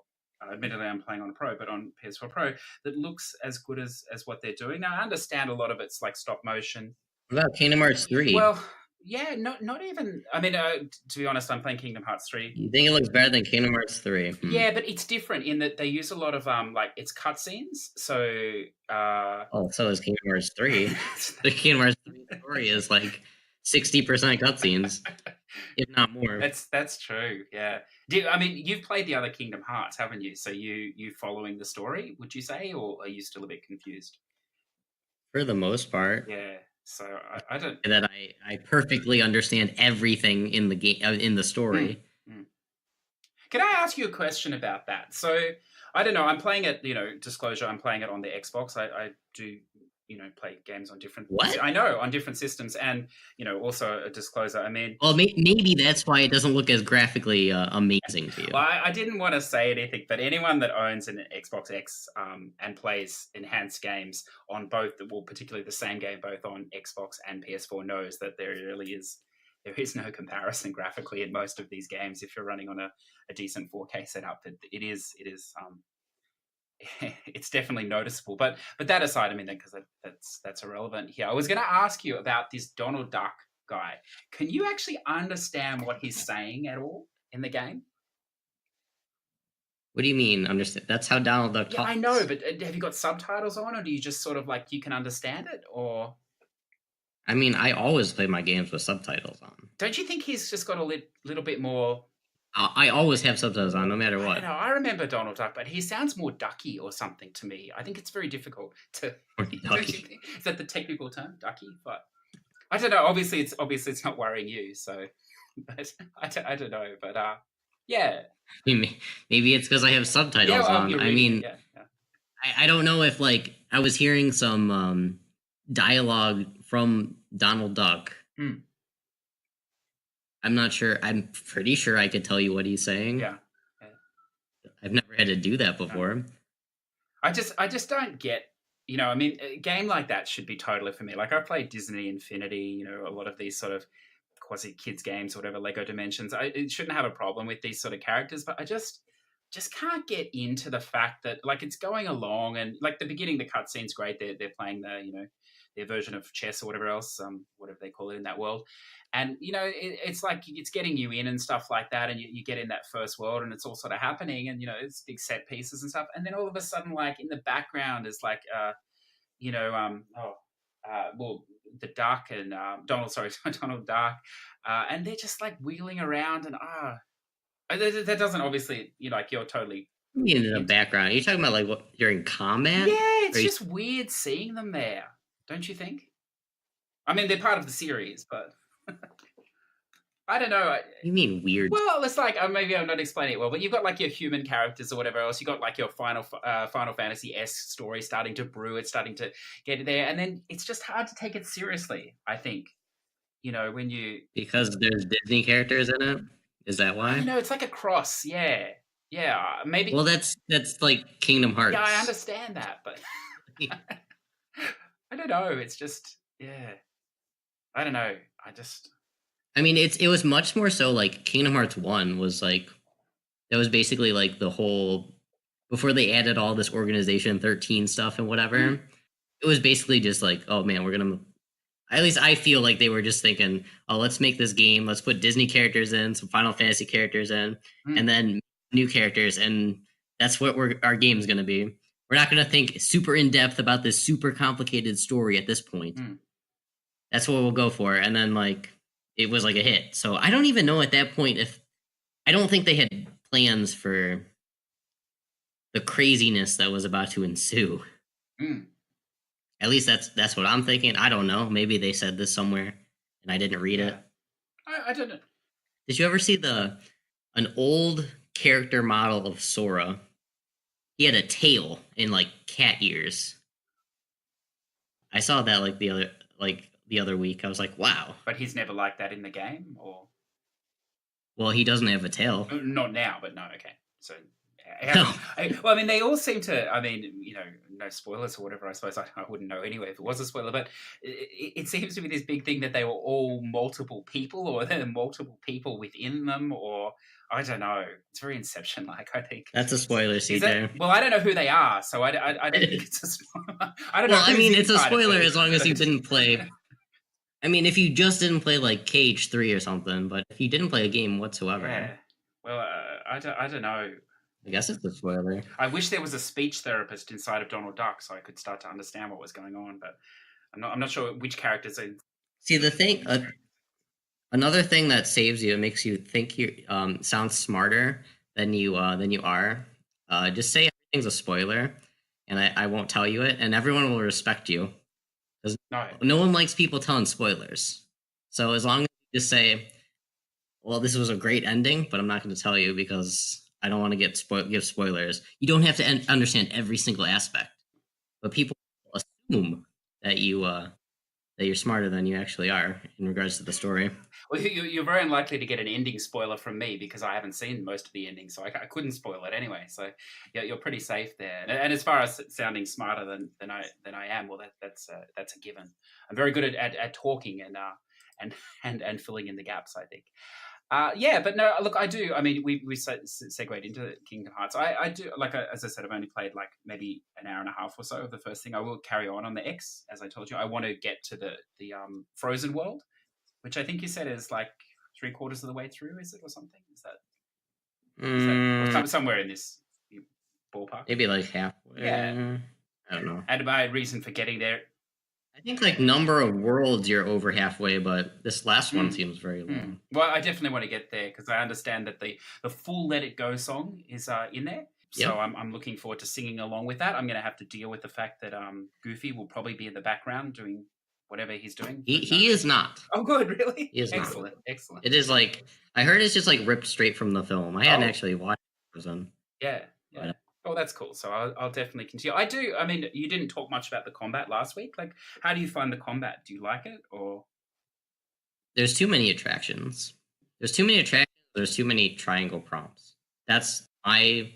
Admittedly, I'm playing on a Pro, but on PS4 Pro that looks as good as what they're doing. Now, I understand a lot of it's like stop motion. What about Kingdom Hearts 3? Well, yeah, not even. I mean, to be honest, I'm playing Kingdom Hearts 3. You think it looks better than Kingdom Hearts 3? Yeah, but it's different in that they use a lot of like it's cutscenes. So so is Kingdom Hearts 3. The Kingdom Hearts 3 story is like 60% cutscenes, if not more. That's true. Yeah. I mean, you've played the other Kingdom Hearts, haven't you? So you following the story, would you say, or are you still a bit confused? For the most part. Yeah. So I don't. That I perfectly understand everything in the game, in the story. Can I ask you a question about that? So I don't know. I'm playing it. Disclosure. I'm playing it on the Xbox. I do. Play games on different. What? I know, on different systems, and also a disclosure. I mean, well, maybe that's why it doesn't look as graphically amazing to you. Well, I didn't want to say anything, but anyone that owns an Xbox X and plays enhanced games on both, particularly the same game both on Xbox and PS4, knows that there really is there is no comparison graphically in most of these games. If you're running on a decent 4K setup, it is it's definitely noticeable. But that aside, I mean, because that's irrelevant here. I was going to ask you about this Donald Duck guy. Can you actually understand what he's saying at all in the game? What do you mean understand? That's how Donald Duck talks. Yeah, I know, but have you got subtitles on, or do you just sort of like you can understand it, or? I mean, I always play my games with subtitles on. Don't you think he's just got a little bit more? I always have subtitles on, no matter what. I don't know. I remember Donald Duck, but he sounds more Ducky or something to me. I think it's very difficult to. Ducky. Is that the technical term, Ducky? But I don't know. Obviously, it's not worrying you. So, but I don't know. But yeah. Maybe it's because I have subtitles on. I mean, yeah. I don't know if like I was hearing some dialogue from Donald Duck. I'm not sure. I'm pretty sure I could tell you what he's saying. Yeah. I've never had to do that before. No. I just don't get, I mean, a game like that should be totally for me. Like I played Disney Infinity, a lot of these sort of quasi kids games, or whatever, Lego Dimensions. It shouldn't have a problem with these sort of characters, but I just can't get into the fact that like it's going along and like the beginning, the cutscene's great. They're playing their version of chess or whatever else, whatever they call it in that world. And, it's like it's getting you in and stuff like that. And you get in that first world and it's all sort of happening and, it's big set pieces and stuff. And then all of a sudden, like in the background is like, the Duck and Donald Duck. And they're just like wheeling around and, that doesn't obviously, like you're totally. In the background. Are you talking about like what during combat? Yeah, it's just weird seeing them there. Don't you think? I mean, they're part of the series, but I don't know. You mean weird? Well, it's like maybe I'm not explaining it well, but you've got like your human characters or whatever else. You got like your Final Fantasy-esque story starting to brew. It's starting to get there, and then it's just hard to take it seriously. I think, when you because there's Disney characters in it. Is that why? I don't know. It's like a cross. Yeah, maybe. Well, that's like Kingdom Hearts. Yeah, I understand that, but I don't know. It's just I don't know. I mean, it was much more so like Kingdom Hearts 1 was like, that was basically like the whole, before they added all this Organization 13 stuff and whatever, it was basically just like, oh man, at least I feel like they were just thinking, oh, let's make this game, let's put Disney characters in, some Final Fantasy characters in, and then new characters, and that's what our game's going to be. We're not going to think super in-depth about this super complicated story at this point. That's what we'll go for. And then, like, it was like a hit. So I don't even know at that point I don't think they had plans for the craziness that was about to ensue. At least that's what I'm thinking. I don't know. Maybe they said this somewhere and I didn't read it. I don't know. Did you ever see an old character model of Sora? He had a tail and like cat ears. I saw that like the other week. I was like, wow. But he's never like that in the game, or? Well, he doesn't have a tail. Not now, but no, okay. So, no. I mean, they all seem to, no spoilers or whatever, I suppose I wouldn't know anyway if it was a spoiler, but it seems to be this big thing that they were all multiple people, or there are multiple people within them, or I don't know. It's very Inception-like, I think. That's a spoiler, CJ. Well, I don't know who they are, so I don't think it's a spoiler. I don't know. Well, I mean, it's a spoiler as long as you didn't play. I mean, if you just didn't play like KH3 or something, but if you didn't play a game whatsoever. Yeah. Well, I don't know. I guess it's a spoiler. I wish there was a speech therapist inside of Donald Duck so I could start to understand what was going on, but I'm not sure which characters are. See, the thing, another thing that saves you, makes you think you sound smarter than you are. Just say everything's a spoiler, and I won't tell you it, and everyone will respect you. No one likes people telling spoilers. So as long as you just say, well, this was a great ending, but I'm not going to tell you because I don't want to give spoilers. You don't have to understand every single aspect, but people assume that you're smarter than you actually are in regards to the story. Well, you're very unlikely to get an ending spoiler from me because I haven't seen most of the endings, so I couldn't spoil it anyway. So you're pretty safe there. And as far as sounding smarter than I am, well, that's a given. I'm very good at talking and filling in the gaps, I think. But no, look, I do. I mean, we segued into Kingdom Hearts. I do, like, as I said, I've only played like maybe an hour and a half or so of the first thing. I will carry on the X, as I told you. I want to get to the Frozen world, which I think you said is like 3/4 of the way through, is it, or something? Is that or somewhere in this ballpark? Maybe like halfway. Yeah. I don't know. And my reason for getting there, I think like number of worlds you're over halfway, but this last one seems very long. Well, I definitely want to get there because I understand that the full "Let It Go" song is in there. So Yep. I'm looking forward to singing along with that. I'm going to have to deal with the fact that Goofy will probably be in the background doing whatever he's doing. He is not. Oh, good, really? He is excellent, not. excellent. It is like, I heard it's just like ripped straight from the film. I hadn't actually watched Frozen. Yeah. Oh, that's cool. So I'll definitely continue. I do. I mean, you didn't talk much about the combat last week. Like, how do you find the combat? Do you like it, or? There's too many attractions. There's too many triangle prompts. That's my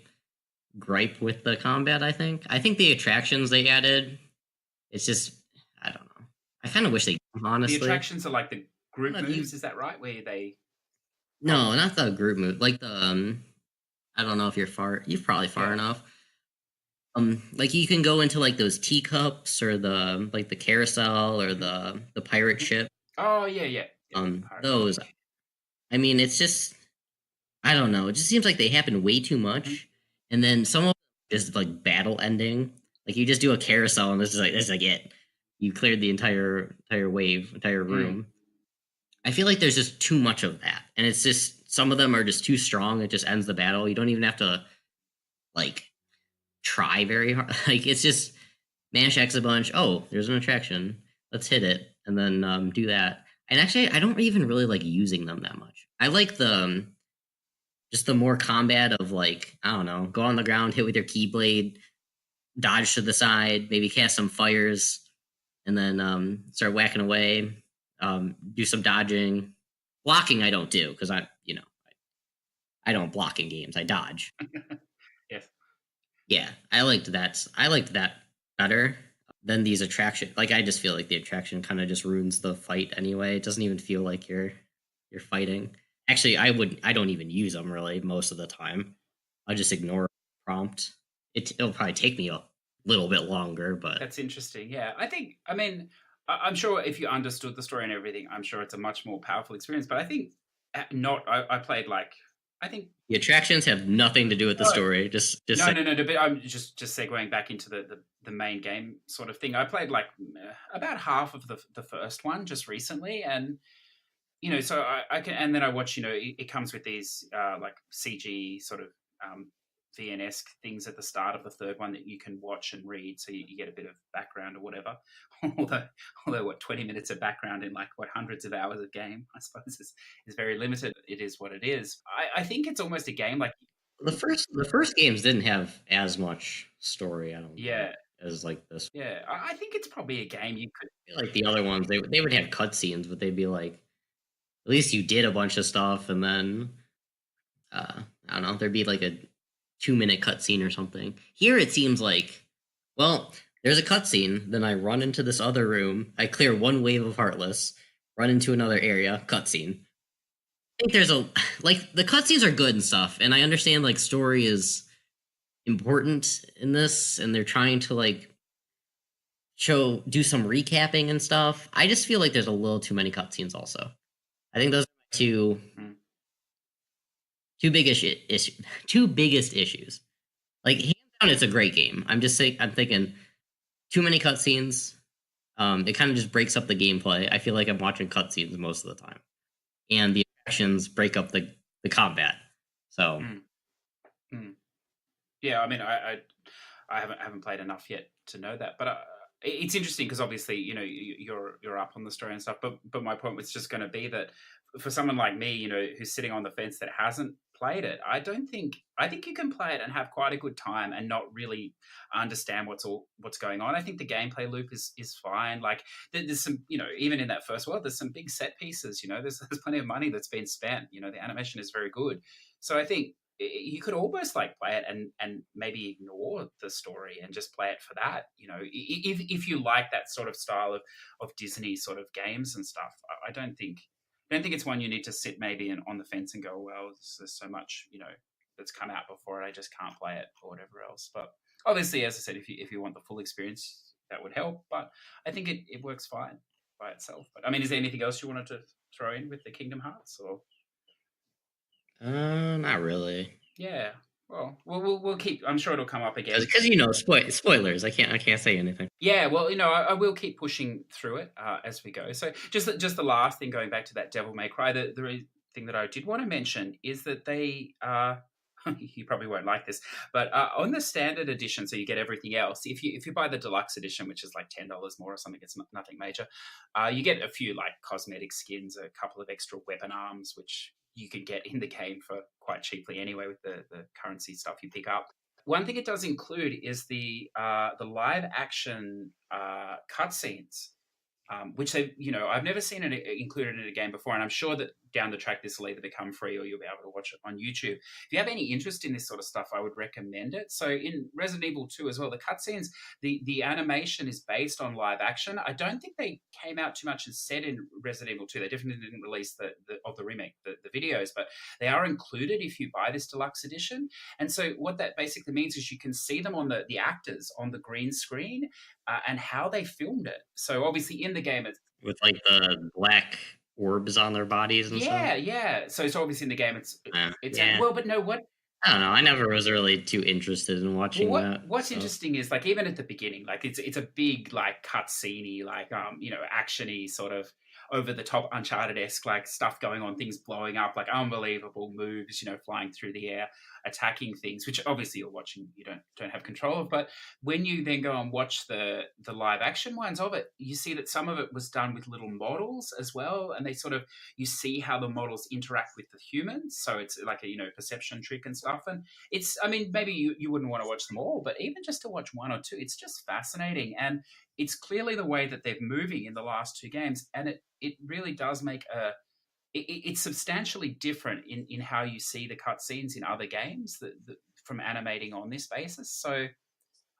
gripe with the combat, I think. I think the attractions they added, it's just, I don't know. I kind of wish they, honestly. The attractions are like the group moves, is that right? Where they... No, not the group move. Like the, I don't know if you're probably far enough. Like you can go into like those teacups or the like the carousel or the pirate ship. Oh yeah. Those. I mean, it's just, I don't know. It just seems like they happen way too much, and then some of them just like battle ending. Like you just do a carousel and this is like it. You cleared the entire room. I feel like there's just too much of that, and it's just some of them are just too strong. It just ends the battle. You don't even have to like try very hard. Like it's just mash X a bunch. Oh, there's an attraction. Let's hit it, and then do that. And actually, I don't even really like using them that much. I like the just the more combat of like, I don't know, go on the ground, hit with your keyblade, dodge to the side, maybe cast some fires, and then start whacking away. Do some dodging. Blocking I don't do because I don't block in games. I dodge. Yes. Yeah, I liked that better than these attractions. Like I just feel like the attraction kind of just ruins the fight anyway. It doesn't even feel like you're fighting. Actually, I don't even use them really most of the time. I just ignore the prompt. It'll probably take me a little bit longer, but that's interesting. Yeah, I mean, I'm sure if you understood the story and everything, I'm sure it's a much more powerful experience. But I think not. I played like, I think the attractions have nothing to do with the story. Just no. But I'm just segueing back into the main game sort of thing. I played like about half of the first one just recently, and so I can, and then I watch. It comes with these like CG sort of VN-esque things at the start of the third one that you can watch and read, so you get a bit of background or whatever. although 20 minutes of background in like hundreds of hours of game, I suppose is very limited. It is what it is. I think it's almost a game like the first games didn't have as much story. I don't think, as like this. Yeah, I think it's probably a game you could like the other ones. They would have cutscenes, but they'd be like, at least you did a bunch of stuff, and then I don't know, there'd be like a 2-minute cutscene or something. Here it seems like, well, there's a cutscene, then I run into this other room, I clear one wave of Heartless, run into another area, cutscene. I think there's like the cutscenes are good and stuff, and I understand like story is important in this, and they're trying to like do some recapping and stuff. I just feel like there's a little too many cutscenes also. I think those are two biggest issues. Like hands down, it's a great game. I'm thinking too many cutscenes. It kind of just breaks up the gameplay. I feel like I'm watching cutscenes most of the time, and the actions break up the combat. So, yeah. I mean, I haven't played enough yet to know that, but it's interesting because obviously you're up on the story and stuff. But my point was just going to be that for someone like me, who's sitting on the fence that hasn't played it, I think you can play it and have quite a good time and not really understand what's going on. I think the gameplay loop is fine. Like there's some, even in that first world, there's some big set pieces. There's plenty of money that's been spent. The animation is very good. So I think you could almost like play it and maybe ignore the story and just play it for that. If you like that sort of style of Disney sort of games and stuff, I don't think it's one you need to sit maybe on the fence and go, well, there's so much that's come out before it, I just can't play it or whatever else. But obviously, as I said, if you want the full experience, that would help. But I think it works fine by itself. But I mean, is there anything else you wanted to throw in with the Kingdom Hearts or? Not really. Yeah. Well, we'll keep. I'm sure it'll come up again Because spoilers. I can't say anything. Yeah, well, I will keep pushing through it as we go. So just the last thing, going back to that Devil May Cry, the thing that I did want to mention is that they you probably won't like this, but on the standard edition, so you get everything else. If you buy the deluxe edition, which is like $10 more or something, it's nothing major. You get a few like cosmetic skins, a couple of extra weapon arms, which you can get in the game for quite cheaply anyway with the currency stuff you pick up. One thing it does include is the live action cutscenes, which I've never seen it included in a game before, and I'm sure that down the track this will either become free or you'll be able to watch it on YouTube. If you have any interest in this sort of stuff, I would recommend it. So in Resident Evil 2 as well, the cutscenes, the animation is based on live action. I don't think they came out too much and said in Resident Evil 2. They definitely didn't release the remake, the videos, but they are included if you buy this deluxe edition. And so what that basically means is you can see them on the actors on the green screen and how they filmed it. So obviously in the game, it's with like the black orbs on their bodies and stuff. Yeah. So obviously in the game, it's yeah. well, but no, what I don't know. I never was really too interested in watching that. What's interesting is like even at the beginning, like it's a big like cutscene-y, like action-y sort of over the top Uncharted-esque like stuff going on, things blowing up, like unbelievable moves, flying through the air, attacking things, which obviously you're watching, you don't have control of. But when you then go and watch the live action ones of it, you see that some of it was done with little models as well, and they sort of, you see how the models interact with the humans. So it's like a perception trick and stuff. And it's, I mean, maybe you wouldn't want to watch them all, but even just to watch one or two, it's just fascinating. And it's clearly the way that they're moving in the last two games, and it really does make it's substantially different in how you see the cutscenes in other games from animating on this basis. So,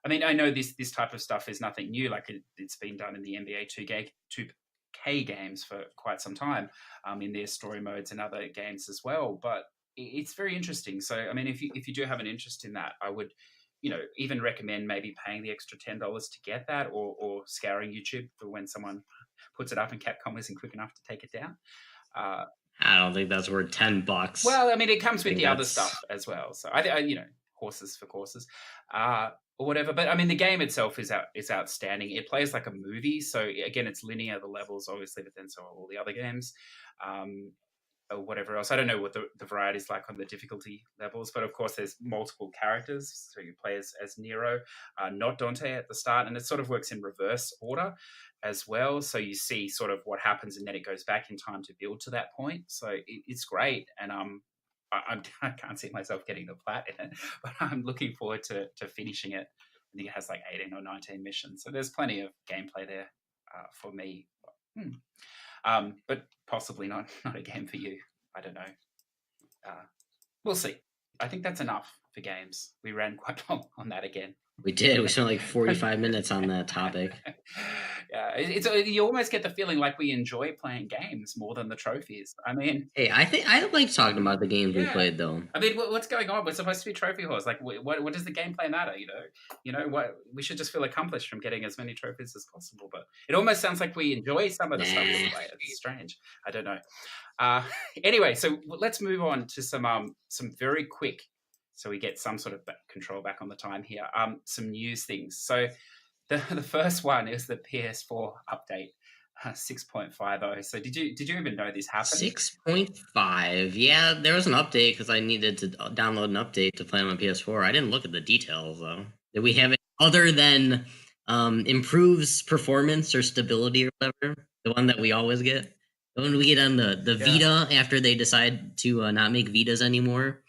I mean, I know this type of stuff is nothing new. Like it's been done in the NBA 2K games for quite some time, in their story modes and other games as well. But it's very interesting. So, I mean, if you do have an interest in that, I would, even recommend maybe paying the extra $10 to get that, or scouring YouTube for when someone puts it up and Capcom isn't quick enough to take it down. I don't think that's worth $10. Well, I mean, it comes with the other stuff as well. So I horses for courses, or whatever. But I mean, the game itself is outstanding. It plays like a movie. So again, it's linear, the levels obviously, but then so are all the other games. Or whatever else. I don't know what the variety is like on the difficulty levels, but of course there's multiple characters. So you play as Nero, not Dante at the start, and it sort of works in reverse order as well. So you see sort of what happens, and then it goes back in time to build to that point. So it's great, and I can't see myself getting the plat in it, but I'm looking forward to finishing it. I think it has like 18 or 19 missions, so there's plenty of gameplay there for me. But possibly not a game for you. I don't know. We'll see. I think that's enough for games. We ran quite long on that again. We did. We spent like 45 minutes on that topic. Yeah, you almost get the feeling like we enjoy playing games more than the trophies. I mean, hey, I think I like talking about the games we played, though. I mean, what's going on? We're supposed to be trophy whores. Like, what does the gameplay matter? What we should just feel accomplished from getting as many trophies as possible. But it almost sounds like we enjoy some of the stuff we play. It's strange. I don't know. Anyway, so let's move on to some very quick, so we get some sort of control back on the time here. Some news things. So the first one is the PS4 update, 6.50. So did you even know this happened? 6.5. Yeah, there was an update because I needed to download an update to play on my PS4. I didn't look at the details though. Did we have it other than improves performance or stability or whatever? The one that we always get. The one we get on the Vita after they decide to not make Vitas anymore.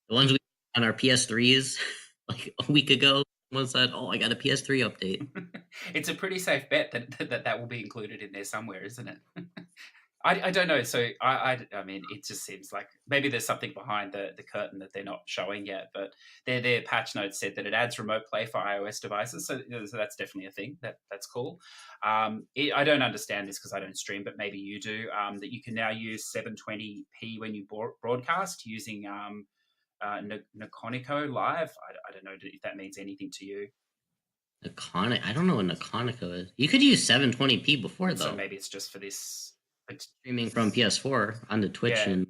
The ones we on our PS3s like a week ago, someone said, "Oh, I got a PS3 update." It's a pretty safe bet that will be included in there somewhere, isn't it? I don't know. So I mean, it just seems like maybe there's something behind the curtain that they're not showing yet. But their patch notes said that it adds remote play for iOS devices, so that's definitely a thing. That's cool. I don't understand this because I don't stream, but maybe you do. That you can now use 720p when you broadcast using Niconico Live. I don't know if that means anything to you. I don't know what Niconico is. You could use 720p before So though. maybe it's just for this. Streaming from PS4 onto Twitch Yeah. and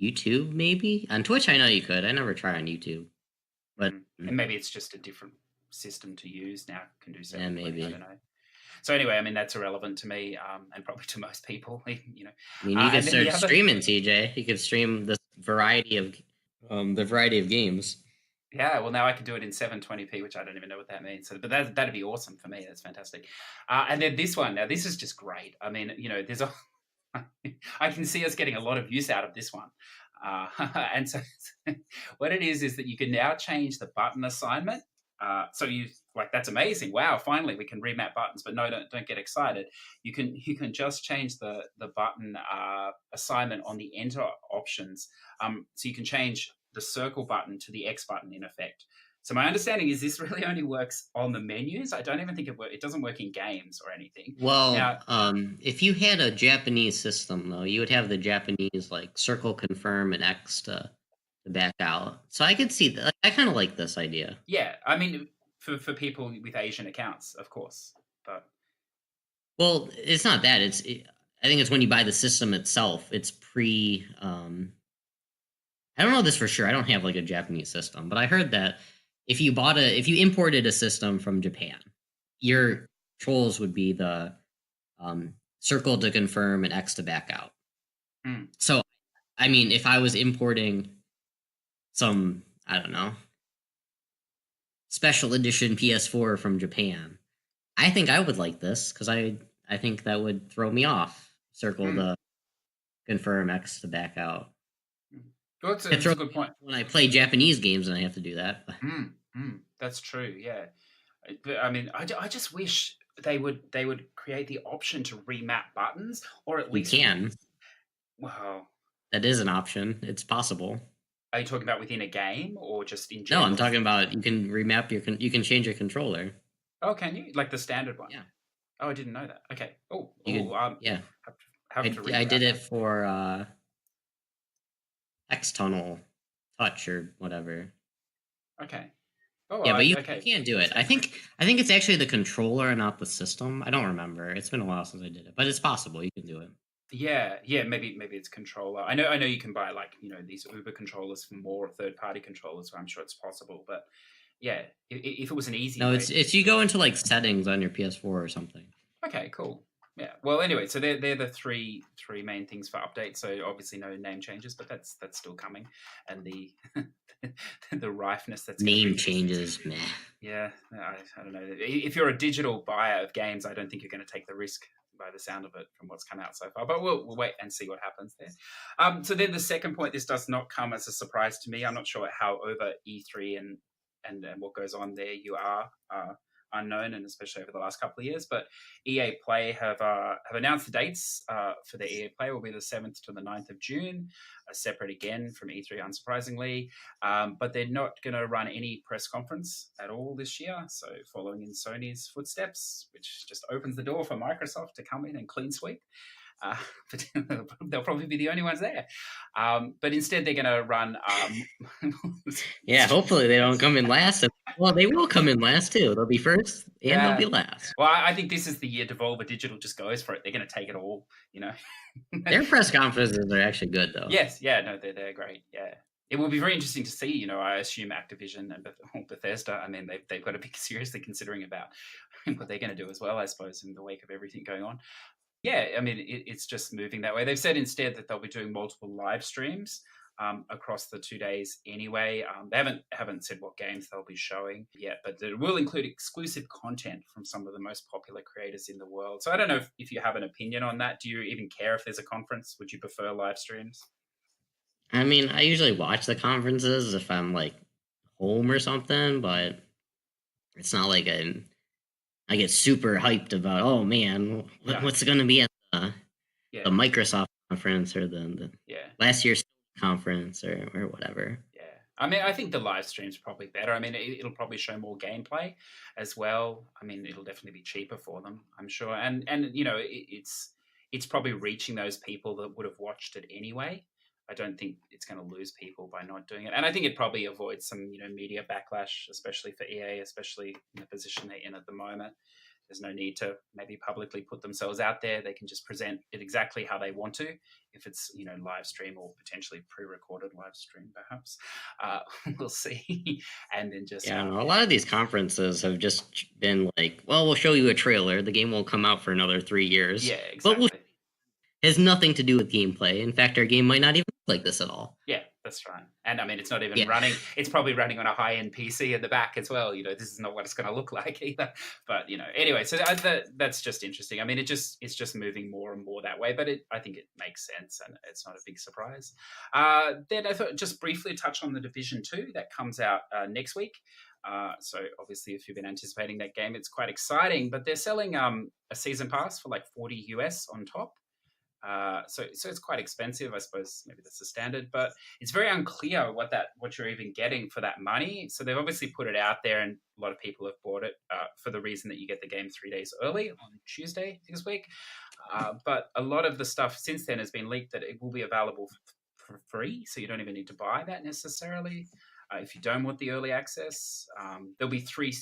YouTube, maybe on Twitch. I know you could. I never try on YouTube, but and maybe it's just a different system to use now. Can do 720. maybe. I don't know. So anyway, I mean that's irrelevant to me, and probably to most people. You know, I mean, you could and then start streaming, TJ. You could stream the variety of games. Yeah, well, now I can do it in 720p, which I don't even know what that means. So, but that'd be awesome for me. That's fantastic. And then this one. Now, this is just great. I mean, you know, there's a. I can see us getting a lot of use out of this one. And so, what it is that you can now change the button assignment. So you like that's amazing. Wow, finally we can remap buttons. But no, don't get excited. You can just change the button assignment on the enter options. So you can change the circle button to the X button in effect. So my understanding is this really only works on the menus. I don't even think it doesn't work in games or anything. Well, now, if you had a Japanese system though, you would have the Japanese like circle confirm and X to back out. So I could see that. I kind of like this idea. Yeah, I mean, for people with Asian accounts, of course, but well, it's not that. I think it's when you buy the system itself. It's pre. I don't know this for sure. I don't have like a Japanese system, but I heard that if you imported a system from Japan, your controls would be the circle to confirm and X to back out. So, I mean, if I was importing some, I don't know, special edition PS4 from Japan, I think I would like this because I think that would throw me off. Circle to confirm, X to back out. Well, that's a good point. When I play Japanese games, and I have to do that. That's true. Yeah, but I mean, I just wish they would create the option to remap buttons, or at least you can. Wow, that is an option. It's possible. Are you talking about within a game or just in general? No, I'm talking about you can remap you can change your controller. Oh, can you? Like the standard one? Yeah. Oh, I didn't know that. Okay. Yeah. I did it for X-Tunnel Touch or whatever. Okay. Oh, yeah, but you can't do it. I think it's actually the controller and not the system. I don't remember. It's been a while since I did it, but it's possible you can do it. Yeah, maybe it's controller. I know you can buy like these Uber controllers for more third-party controllers. So I'm sure it's possible, but yeah, if it was an easy, no, it's you go into like settings on your PS4 or something. Okay, cool. Yeah. Well, anyway, so they're the three main things for updates. So obviously no name changes, but that's still coming, and the the rifeness that's name changes, meh. Yeah, I don't know. If you're a digital buyer of games, I don't think you're going to take the risk by the sound of it from what's come out so far. But we'll wait and see what happens there. So then the second point, this does not come as a surprise to me. I'm not sure how over E3 and what goes on there you are. Unknown, and especially over the last couple of years. But EA Play have announced the dates for the EA Play will be the 7th to the 9th of June, separate again from E3, unsurprisingly. But they're not going to run any press conference at all this year. So following in Sony's footsteps, which just opens the door for Microsoft to come in and clean sweep. But they'll probably be the only ones there. But instead, they're going to run. Yeah, hopefully they don't come in last. Well, they will come in last too. They'll be first and they'll be last. Well, I think this is the year Devolver Digital just goes for it. They're going to take it all. Their press conferences are actually good, though. Yes, yeah, no, they're great. Yeah. It will be very interesting to see. I assume Activision and Bethesda. I mean, they've got to be seriously considering about what they're going to do as well, I suppose, in the wake of everything going on. Yeah, I mean, it's just moving that way. They've said instead that they'll be doing multiple live streams across the 2 days anyway. They haven't said what games they'll be showing yet, but it will include exclusive content from some of the most popular creators in the world. So I don't know if you have an opinion on that. Do you even care if there's a conference? Would you prefer live streams? I mean, I usually watch the conferences if I'm like home or something, but it's not like I get super hyped about, oh man, what's going to be at Yeah. the Microsoft conference or the Yeah. last year's conference or whatever. Yeah. I mean, I think the live stream's probably better. I mean, it'll probably show more gameplay as well. I mean, it'll definitely be cheaper for them, I'm sure. And you know, it's probably reaching those people that would have watched it anyway. I don't think it's going to lose people by not doing it. And I think it probably avoids some, you know, media backlash, especially for EA, especially in the position they're in at the moment. There's no need to maybe publicly put themselves out there. They can just present it exactly how they want to. If it's, you know, live stream or potentially pre-recorded live stream, perhaps we'll see. And then just Yeah, no, a lot of these conferences have just been like, well, we'll show you a trailer. The game won't come out for another 3 years. yeah, But exactly. it has nothing to do with gameplay. In fact, our game might not even look like this at all. Yeah, that's right. And I mean, it's not even Yeah. running. It's probably running on a high-end PC in the back as well. You know, this is not what it's going to look like either. But you know, anyway, so that's just interesting. I mean, it's just moving more and more that way. But I think it makes sense, and it's not a big surprise. Then I thought just briefly touch on the Division 2 that comes out next week. So obviously, if you've been anticipating that game, it's quite exciting. But they're selling a season pass for like $40 US on top. So it's quite expensive, I suppose. Maybe that's the standard, but it's very unclear what you're even getting for that money. So they've obviously put it out there, and a lot of people have bought it for the reason that you get the game 3 days early on Tuesday this week. But a lot of the stuff since then has been leaked that it will be available for free, so you don't even need to buy that necessarily. If you don't want the early access, there'll be 3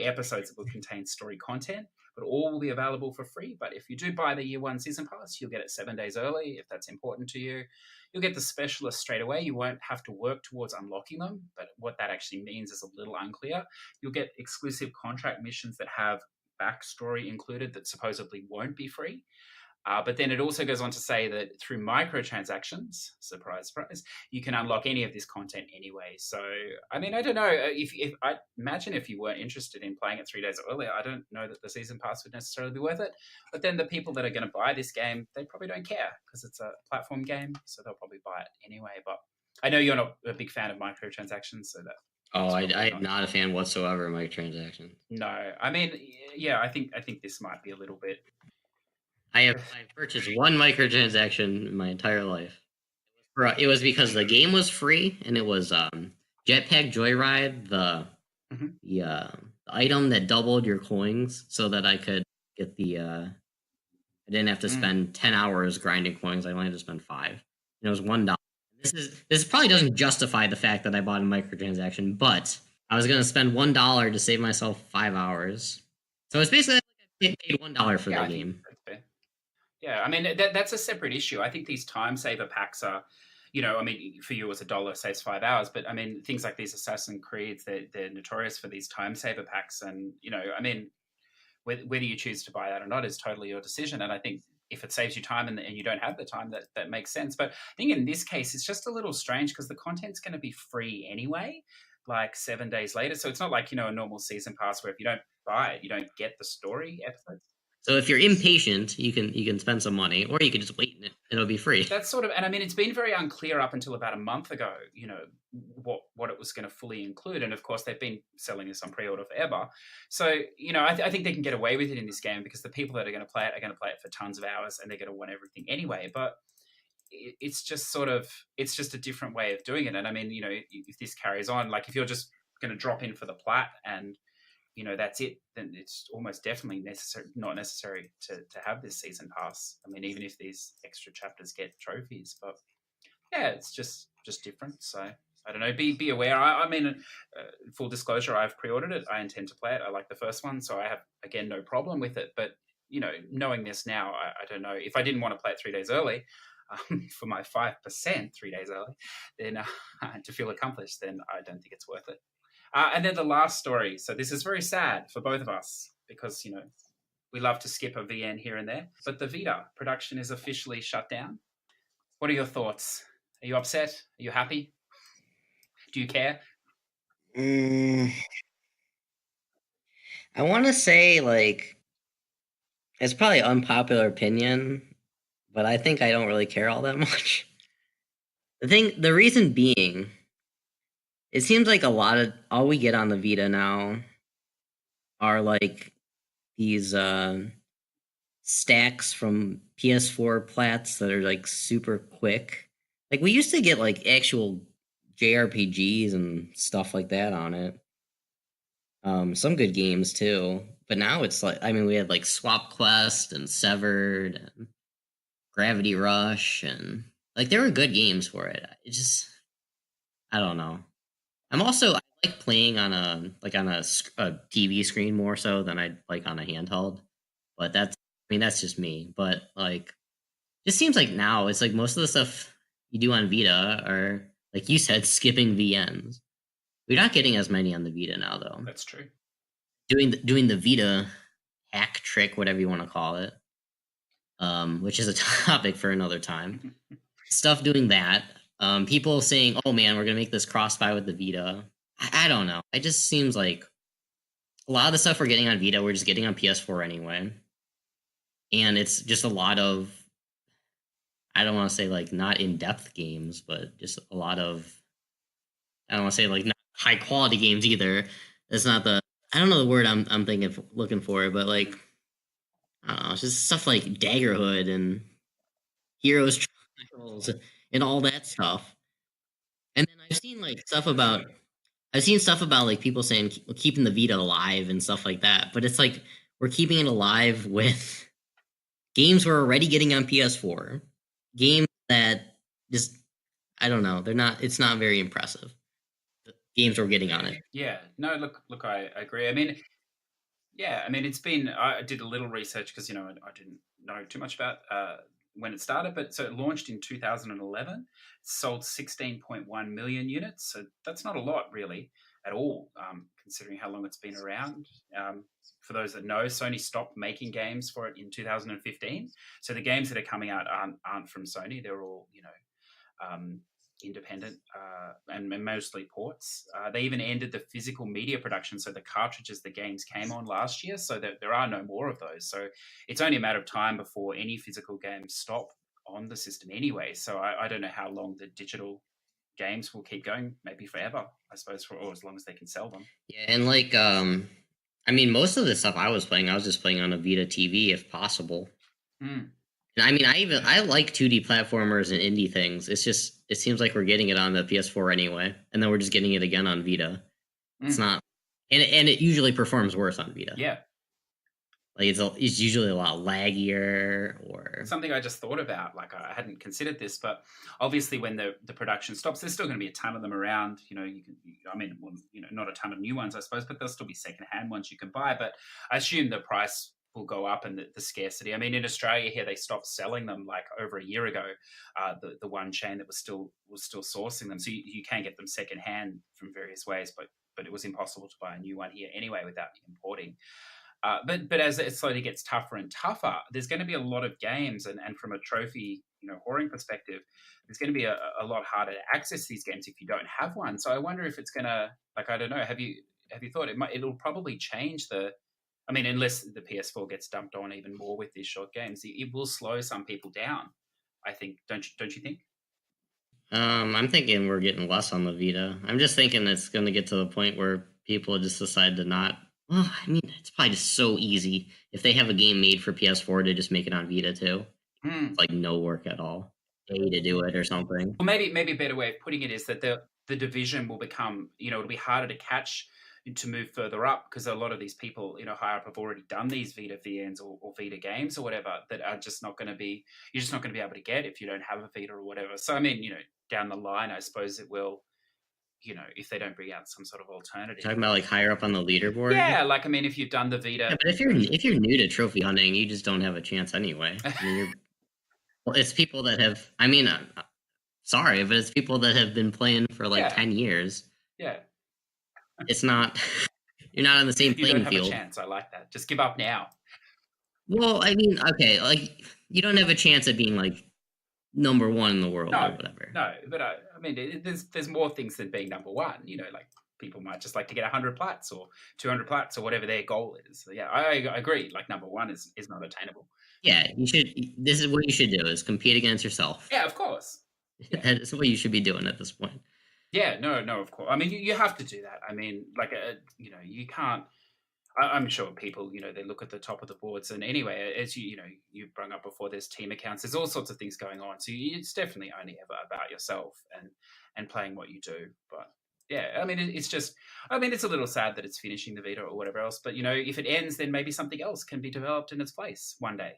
episodes that will contain story content, but all will be available for free. But if you do buy the year 1 season pass, you'll get it 7 days early if that's important to you. You'll get the specialists straight away. You won't have to work towards unlocking them, but what that actually means is a little unclear. You'll get exclusive contract missions that have backstory included that supposedly won't be free. But then it also goes on to say that through microtransactions, surprise, surprise, you can unlock any of this content anyway. So, I mean, I don't know. If I imagine if you weren't interested in playing it 3 days earlier, I don't know that the season pass would necessarily be worth it. But then the people that are going to buy this game, they probably don't care because it's a platform game, so they'll probably buy it anyway. But I know you're not a big fan of microtransactions, so that. I'm not a fan whatsoever of microtransactions. No, I mean, yeah, I think this might be a little bit. I've purchased 1 microtransaction in my entire life. It was because the game was free, and it was Jetpack Joyride, the item that doubled your coins, so that I could get the. I didn't have to spend 10 hours grinding coins. I only had to spend 5, and it was $1. This probably doesn't justify the fact that I bought a microtransaction, but I was going to spend $1 to save myself 5 hours. So it's basically like I paid $1 for the game. Yeah, I mean, that's a separate issue. I think these time saver packs are, you know, I mean, for you, it's $1 saves 5 hours. But I mean, things like these Assassin's Creeds, they're notorious for these time saver packs. And, you know, I mean, whether you choose to buy that or not is totally your decision. And I think if it saves you time and you don't have the time, that makes sense. But I think in this case, it's just a little strange because the content's going to be free anyway, like 7 days later. So it's not like, you know, a normal season pass where if you don't buy it, you don't get the story episodes. So if you're impatient, you can spend some money, or you can just wait and it'll be free. That's sort of, and I mean, it's been very unclear up until about a month ago, you know, what it was going to fully include. And of course, they've been selling this on pre-order forever. So, you know, I think they can get away with it in this game because the people that are going to play it are going to play it for tons of hours and they're going to want everything anyway. But it's just it's just a different way of doing it. And I mean, you know, if this carries on, like if you're just going to drop in for the Plat and, you know, that's it, then it's almost definitely not necessary to have this season pass. I mean, even if these extra chapters get trophies, but yeah, it's just different. So I don't know, be aware. I mean, full disclosure, I've pre-ordered it. I intend to play it. I like the first one, so I have, again, no problem with it. But, you know, knowing this now, I don't know. If I didn't want to play it 3 days early, for my 5% 3 days early, then to feel accomplished, then I don't think it's worth it. And then the last story. So this is very sad for both of us because, you know, we love to skip a VN here and there. But the Vita production is officially shut down. What are your thoughts? Are you upset? Are you happy? Do you care? I want to say, like, it's probably an unpopular opinion, but I think I don't really care all that much. The reason being, it seems like all we get on the Vita now are like these stacks from PS4 Plats that are like super quick. Like we used to get like actual JRPGs and stuff like that on it. Some good games too. But now it's like, I mean, we had like Swap Quest and Severed and Gravity Rush, and like there were good games for it. It just, I don't know. I like playing on a TV screen more so than I like on a handheld. But that's just me. But like, just seems like now it's like most of the stuff you do on Vita are like you said, skipping VNs. We're not getting as many on the Vita now, though. That's true. Doing the Vita hack trick, whatever you want to call it, which is a topic for another time. Stuff doing that. People saying, "Oh man, we're gonna make this cross-buy with the Vita." I don't know. It just seems like a lot of the stuff we're getting on Vita, we're just getting on PS4 anyway, and it's just a lot of, I don't want to say like not in-depth games, but just a lot of, I don't want to say like not high quality games either. It's not the, I don't know the word I'm thinking of, looking for, but like I don't know, it's just stuff like Daggerhood and Heroes Trials and all that stuff. And then I've seen stuff about like people saying keeping the Vita alive and stuff like that. But it's like we're keeping it alive with games we're already getting on PS4, games that just, I don't know, they're not. It's not very impressive. The games we're getting on it. Yeah. No, look, I agree. I mean, yeah, I mean, it's been. I did a little research because I didn't know too much about when it started, but so it launched in 2011, sold 16.1 million units. So that's not a lot, really, at all, considering how long it's been around. For those that know, Sony stopped making games for it in 2015. So the games that are coming out aren't from Sony. They're all independent and mostly ports. They even ended the physical media production, so the cartridges the games came on last year, so that there are no more of those. So it's only a matter of time before any physical games stop on the system anyway. So I don't know how long the digital games will keep going, maybe forever, I suppose, or as long as they can sell them. Yeah, and like I mean, most of the stuff I was just playing on a Vita TV if possible. Mm. And I mean, I like 2D platformers and indie things. It's just it seems like we're getting it on the PS4 anyway, and then we're just getting it again on Vita. It's not, and it usually performs worse on Vita. Yeah. Like it's usually a lot laggier or something I just thought about. Like I hadn't considered this, but obviously when the production stops, there's still going to be a ton of them around. Not a ton of new ones, I suppose, but there'll still be secondhand ones you can buy. But I assume the price will go up and the scarcity. I mean, in Australia here, they stopped selling them like over a year ago. The one chain that was still sourcing them, so you can get them secondhand from various ways, but it was impossible to buy a new one here anyway without importing. But as it slowly gets tougher and tougher, there's going to be a lot of games, and from a trophy whoring perspective, it's going to be a lot harder to access these games if you don't have one. So I wonder if it's going to, like, I don't know. Have you thought it'll probably change the? I mean, unless the PS4 gets dumped on even more with these short games, it will slow some people down. I think, don't you think? I'm thinking we're getting less on the Vita. I'm just thinking it's going to get to the point where people just decide to not. Well, I mean, it's probably just so easy if they have a game made for PS4 to just make it on Vita too. It's like no work at all. Pay to do it or something. Well, maybe a better way of putting it is that the division will become, it'll be harder to catch, to move further up, because a lot of these people, higher up have already done these Vita VNs or Vita games or whatever that are just not going to be, you're just not going to be able to get if you don't have a Vita or whatever. So, I mean, down the line, I suppose it will, if they don't bring out some sort of alternative. Talking about like higher up on the leaderboard. Yeah, like I mean, if you've done the Vita, yeah, but if you're new to trophy hunting, you just don't have a chance anyway. I mean, it's people that have. I mean, sorry, but it's people that have been playing for like 10 years. Yeah, it's not. You're not on the same playing field. You don't have a chance. I like that. Just give up now. Well, I mean, okay, like you don't have a chance at being like number one in the world or whatever. No, but I mean, there's more things than being number one. Like people might just like to get 100 plats or 200 plats or whatever their goal is. So, yeah, I agree. Like number one is not attainable. Yeah, you should. This is what you should do: is compete against yourself. Yeah, of course. Yeah. That is what you should be doing at this point. Yeah, no, of course. I mean, you have to do that. I mean, like, you can't. I'm sure people, they look at the top of the boards, and anyway, as you brought up before, there's team accounts, there's all sorts of things going on. So it's definitely only ever about yourself and playing what you do. But yeah, I mean, it's just, I mean, it's a little sad that it's finishing the Vita or whatever else. But if it ends, then maybe something else can be developed in its place one day.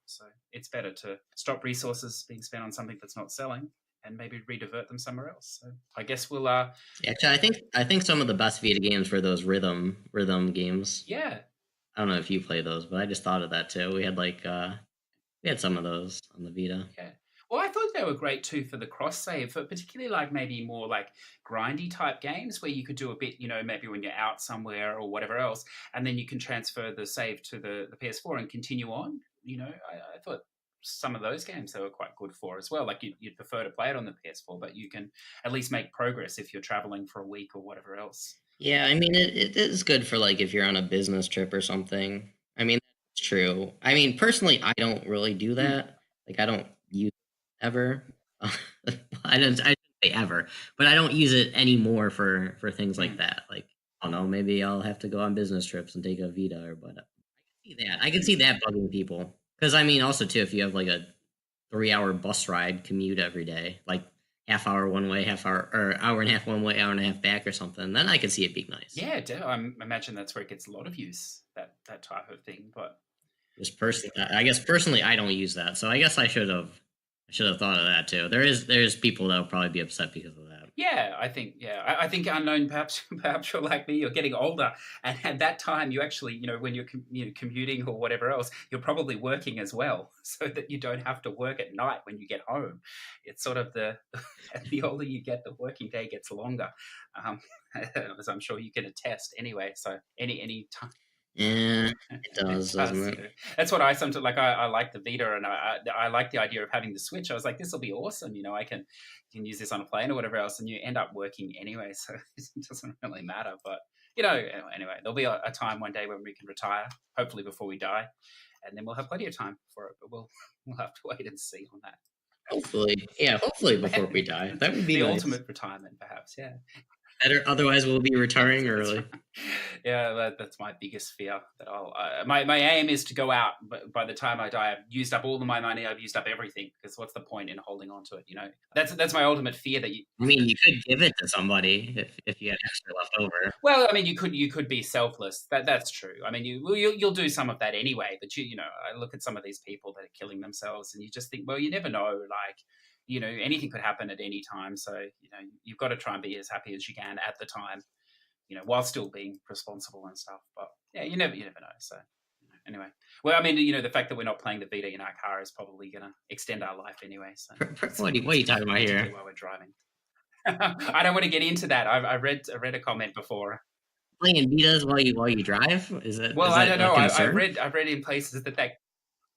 So it's better to stop resources being spent on something that's not selling and maybe redivert them somewhere else. So I guess we'll Actually, I think some of the best Vita games were those rhythm games. yeah. I don't know if you play those, but I just thought of that too. We had some of those on the Vita. Yeah. Well, I thought they were great too for the cross save, for particularly like maybe more like grindy type games where you could do a bit, maybe when you're out somewhere or whatever else, and then you can transfer the save to the PS4 and continue on. I thought some of those games they were quite good for as well. Like you'd prefer to play it on the PS4, but you can at least make progress if you're traveling for a week or whatever else. Yeah, I mean it is good for like if you're on a business trip or something. I mean that's true. I mean personally, I don't really do that. Like I don't use it ever. I don't say ever, but I don't use it anymore for things like that. Like I don't know, maybe I'll have to go on business trips and take a Vita or whatever. I can see that bugging people because I mean also too if you have like a 3 hour bus ride commute every day, like half hour one way, half hour or hour and a half one way, hour and a half back or something, then I could see it being nice. Yeah, I imagine that's where it gets a lot of use, that type of thing. But just personally, I guess personally, I don't use that, so I guess I should have thought of that too. There's people that will probably be upset because of that. Yeah, I think unknown. Perhaps you're like me. You're getting older, and at that time, you actually, when you're commuting or whatever else, you're probably working as well, so that you don't have to work at night when you get home. It's sort of the older you get, the working day gets longer, as I'm sure you can attest. Anyway, so any time. Yeah, it does, doesn't it? That's what I sometimes like. I like the Vita, and I like the idea of having the Switch. I was like, this will be awesome. I can use this on a plane or whatever else, and you end up working anyway, so it doesn't really matter. But anyway, there'll be a time one day when we can retire, hopefully before we die, and then we'll have plenty of time for it. But we'll have to wait and see on that. Hopefully before we die, that would be the nice. ultimate retirement, perhaps. Yeah. Better, otherwise we'll be retiring early. Yeah, that's my biggest fear. That my aim is to go out, but by the time I die, I've used up all of my money. I've used up everything. Because what's the point in holding on to it? That's my ultimate fear. That you. I mean, you could give it to somebody if you had extra left over. Well, I mean, you could be selfless. That's true. I mean, you'll do some of that anyway. But I look at some of these people that are killing themselves, and you just think, well, you never know. Like. Anything could happen at any time. So, you've got to try and be as happy as you can at the time, while still being responsible and stuff. But yeah, you never know. So anyway, well, I mean, the fact that we're not playing the Vita in our car is probably going to extend our life anyway. So what are you talking about here? While we're driving. I don't want to get into that. I read a comment before. Playing Vitas while you drive? Is it? Well, is I don't know. I read in places that I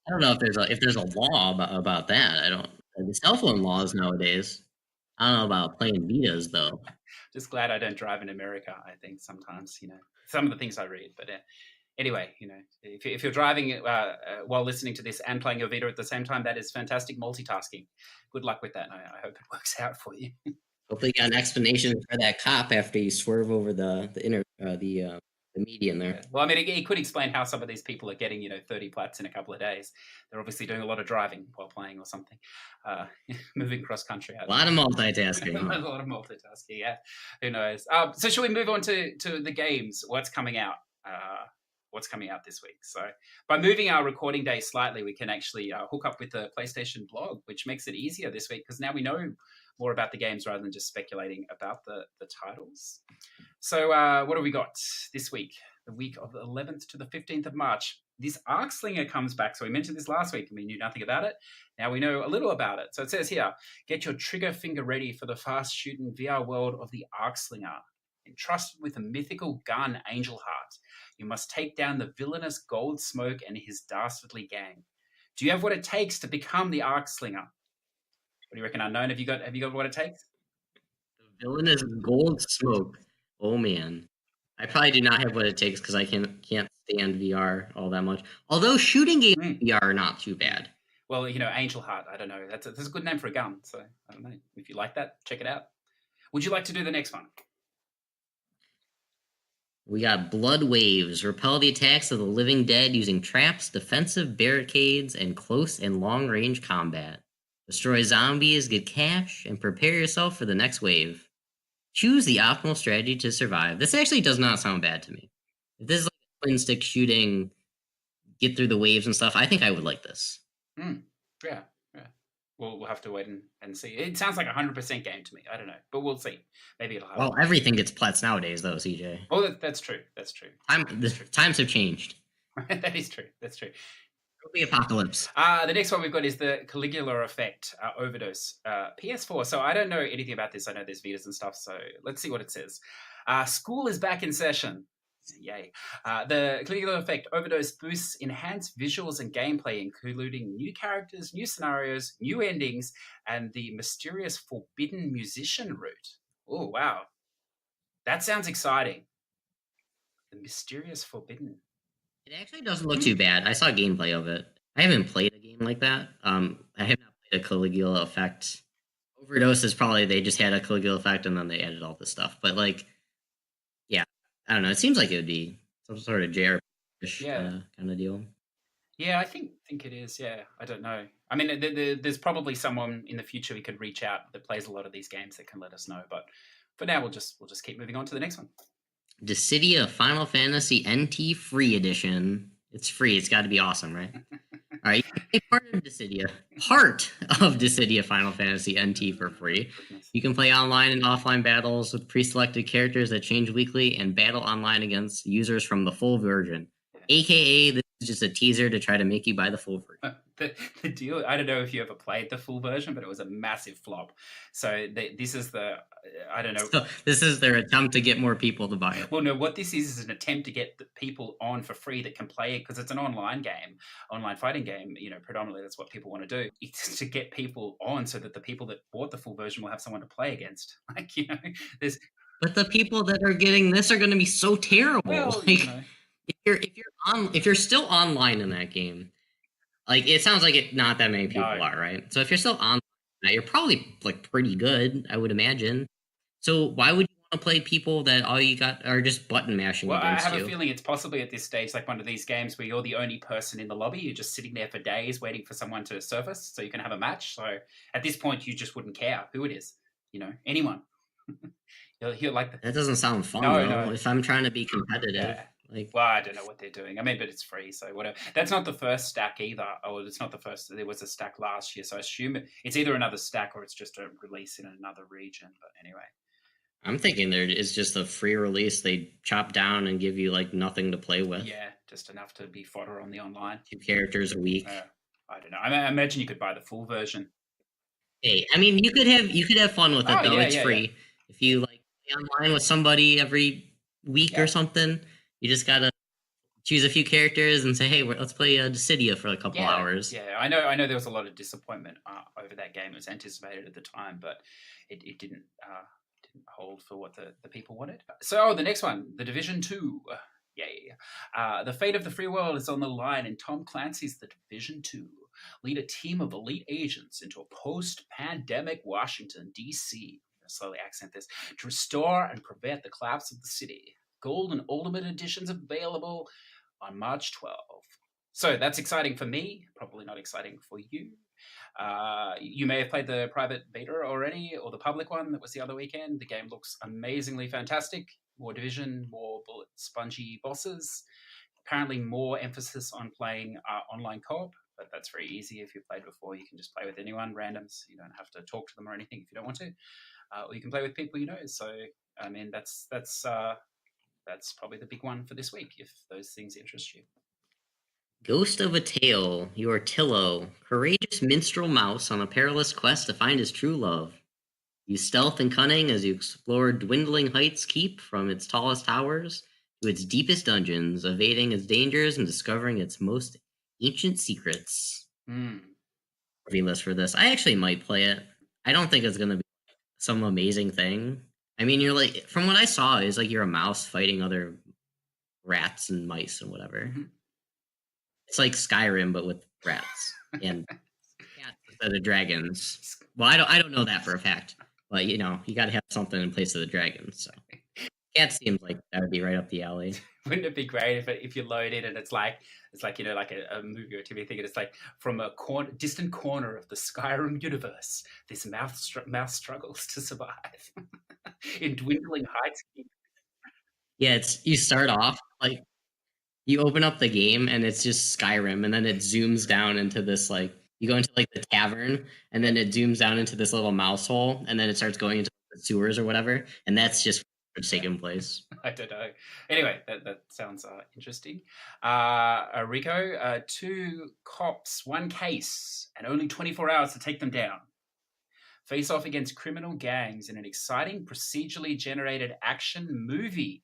don't know if there's a law about that. I don't. The cell phone laws nowadays. I don't know about playing Vitas though. Just glad I don't drive in America. I think sometimes some of the things I read, but anyway, if you're driving while listening to this and playing your Vita at the same time, that is fantastic multitasking. Good luck with that. I hope it works out for you. Hopefully, you got an explanation for that cop after you swerve over the median there. Yeah. Well, I mean, it could explain how some of these people are getting 30 plats in a couple of days. They're obviously doing a lot of driving while playing or something, moving cross country. A lot of multitasking. A lot of multitasking. Yeah, who knows? So, shall we move on to the games? What's coming out? What's coming out this week? So, by moving our recording day slightly, we can actually hook up with the PlayStation blog, which makes it easier this week because now we know more about the games rather than just speculating about the titles. So what have we got this week? The week of the 11th to the 15th of March. This Arc Slinger comes back. So we mentioned this last week and we knew nothing about it. Now we know a little about it. So it says here, get your trigger finger ready for the fast shooting VR world of the Arc Slinger. Entrusted with a mythical gun, Angel Heart, you must take down the villainous Gold Smoke and his dastardly gang. Do you have what it takes to become the Arc Slinger? What do you reckon, Unknown? Have you got what it takes? The villainous Gold Smoke. Oh man, I probably do not have what it takes because I can't stand VR all that much. Although shooting games in VR are not too bad. Well, Angel Heart. I don't know. That's a good name for a gun. So I don't know if you like that. Check it out. Would you like to do the next one? We got Blood Waves. Repel the attacks of the living dead using traps, defensive barricades, and close and long range combat. Destroy zombies, get cash, and prepare yourself for the next wave. Choose the optimal strategy to survive. This actually does not sound bad to me. If this is like a twin stick shooting, get through the waves and stuff, I think I would like this. Yeah. We'll have to wait and see. It sounds like 100% game to me. I don't know, but we'll see. Maybe it'll have. Well, everything gets Plats nowadays, though, CJ. Oh, that's true. That's true. Times have changed. That is true. That's true. It'll be apocalypse. The next one we've got is the Caligula Effect Overdose PS4. So I don't know anything about this. I know there's Vitas and stuff. So let's see what it says. School is back in session. Yay. The Caligula Effect Overdose boosts enhanced visuals and gameplay, including new characters, new scenarios, new endings, and the mysterious forbidden musician route. Oh, wow. That sounds exciting. The mysterious forbidden. It actually doesn't look too bad. I saw gameplay of it. I haven't played a game like that. I have not played a Caligula Effect. Overdose is probably they just had a Caligula Effect and then they added all this stuff. But like, yeah, I don't know. It seems like it would be some sort of JRPG kind of deal. Yeah, I think it is. Yeah, I don't know. I mean, there's probably someone in the future we could reach out that plays a lot of these games that can let us know. But for now, we'll just keep moving on to the next one. Dissidia Final Fantasy NT Free Edition. It's free. It's got to be awesome, right? All right, you can be part of Dissidia Final Fantasy NT for free. You can play online and offline battles with pre-selected characters that change weekly and battle online against users from the full version. AKA, this is just a teaser to try to make you buy the full version. The deal, I don't know if you ever played the full version, but it was a massive flop. So this is I don't know. So this is their attempt to get more people to buy it. Well, no, what this is an attempt to get the people on for free that can play it, because it's an online fighting game. You know, predominantly that's what people want to do. It's to get people on so that the people that bought the full version will have someone to play against. Like, you know, there's. But the people that are getting this are going to be so terrible. Well, like, you know. If you're still online in that game, like it sounds like not that many people are, right? So if you're still online, you're probably like pretty good, I would imagine. So why would you want to play people that all you got are just button mashing against you? I have a feeling it's possibly at this stage like one of these games where you're the only person in the lobby. You're just sitting there for days waiting for someone to surface so you can have a match. So at this point, you just wouldn't care who it is. You know, anyone. You're like that doesn't sound fun, though. No. If I'm trying to be competitive. Yeah. Well, I don't know what they're doing. I mean, but it's free, so whatever. That's not the first stack either. Oh, it's not the first. There was a stack last year, so I assume it's either another stack or it's just a release in another region. But anyway, I'm thinking there is just a free release. They chop down and give you like nothing to play with. Yeah, just enough to be fodder on the online. 2 characters a week. I don't know. I imagine you could buy the full version. Hey, I mean, you could have fun with it though. It's free. Yeah. If you like play online with somebody every week or something. You just gotta choose a few characters and say, "Hey, let's play Dissidia for a couple hours." Yeah, I know. There was a lot of disappointment over that game. It was anticipated at the time, but it didn't hold for what the people wanted. So, the next one, The Division 2. The fate of the free world is on the line in Tom Clancy's The Division 2. Lead a team of elite agents into a post-pandemic Washington, D.C. I'm going to slowly accent this. To restore and prevent the collapse of the city. Gold and Ultimate Editions available on March 12th. So that's exciting for me, probably not exciting for you. You may have played the private beta already, or the public one that was the other weekend. The game looks amazingly fantastic. More Division, more bullet spongy bosses. Apparently more emphasis on playing online co-op, but that's very easy. If you've played before, you can just play with anyone, randoms. You don't have to talk to them or anything if you don't want to. Or you can play with people you know. So, I mean, that's probably the big one for this week, if those things interest you. Ghost of a Tale, you are Tillo, courageous minstrel mouse on a perilous quest to find his true love. Use stealth and cunning as you explore dwindling heights keep from its tallest towers to its deepest dungeons, evading its dangers and discovering its most ancient secrets. List for this. I actually might play it. I don't think it's going to be some amazing thing. I mean, you're like, from what I saw, is like you're a mouse fighting other rats and mice and whatever. Mm-hmm. It's like Skyrim, but with rats and cats instead of dragons. Well, I don't know that for a fact, but you know, you got to have something in place of the dragons. So Cat seems like that would be right up the alley. Wouldn't it be great if you load it and it's like like a movie or TV thing, and it's like from a distant corner of the Skyrim universe, this mouse struggles to survive in dwindling heights. Yeah, you start off like you open up the game and it's just Skyrim, and then it zooms down into this like you go into like the tavern, and then it zooms down into this little mouse hole, and then it starts going into the sewers or whatever, and that's just what's taking place. I don't know. Anyway, that sounds interesting. Rico, 2 cops, 1 case, and only 24 hours to take them down. Face off against criminal gangs in an exciting procedurally generated action movie.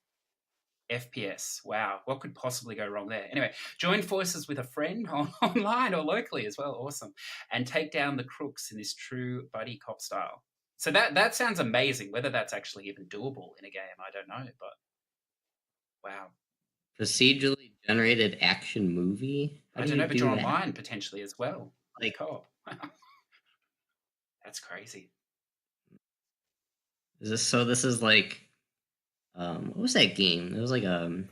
FPS. Wow, what could possibly go wrong there? Anyway, join forces with a friend online or locally as well. Awesome. And take down the crooks in this true buddy cop style. So that sounds amazing. Whether that's actually even doable in a game, I don't know. But wow. Procedurally generated action movie? I don't know, but you're online potentially as well. Like co-op. That's crazy. This is like what was that game? It was like I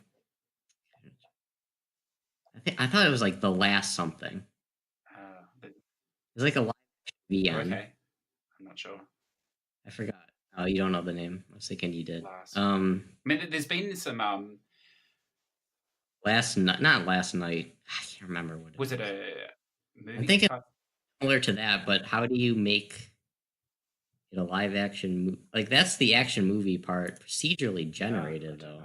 thought it was like The Last something. It was like a live VM. Okay. I'm not sure. I forgot. Oh, you don't know the name. I was thinking you did. I mean, there's been some not last night. I can't remember what it was. Was it a movie? I think it's similar to that, but how do you make it a live action like that's the action movie part, procedurally generated though.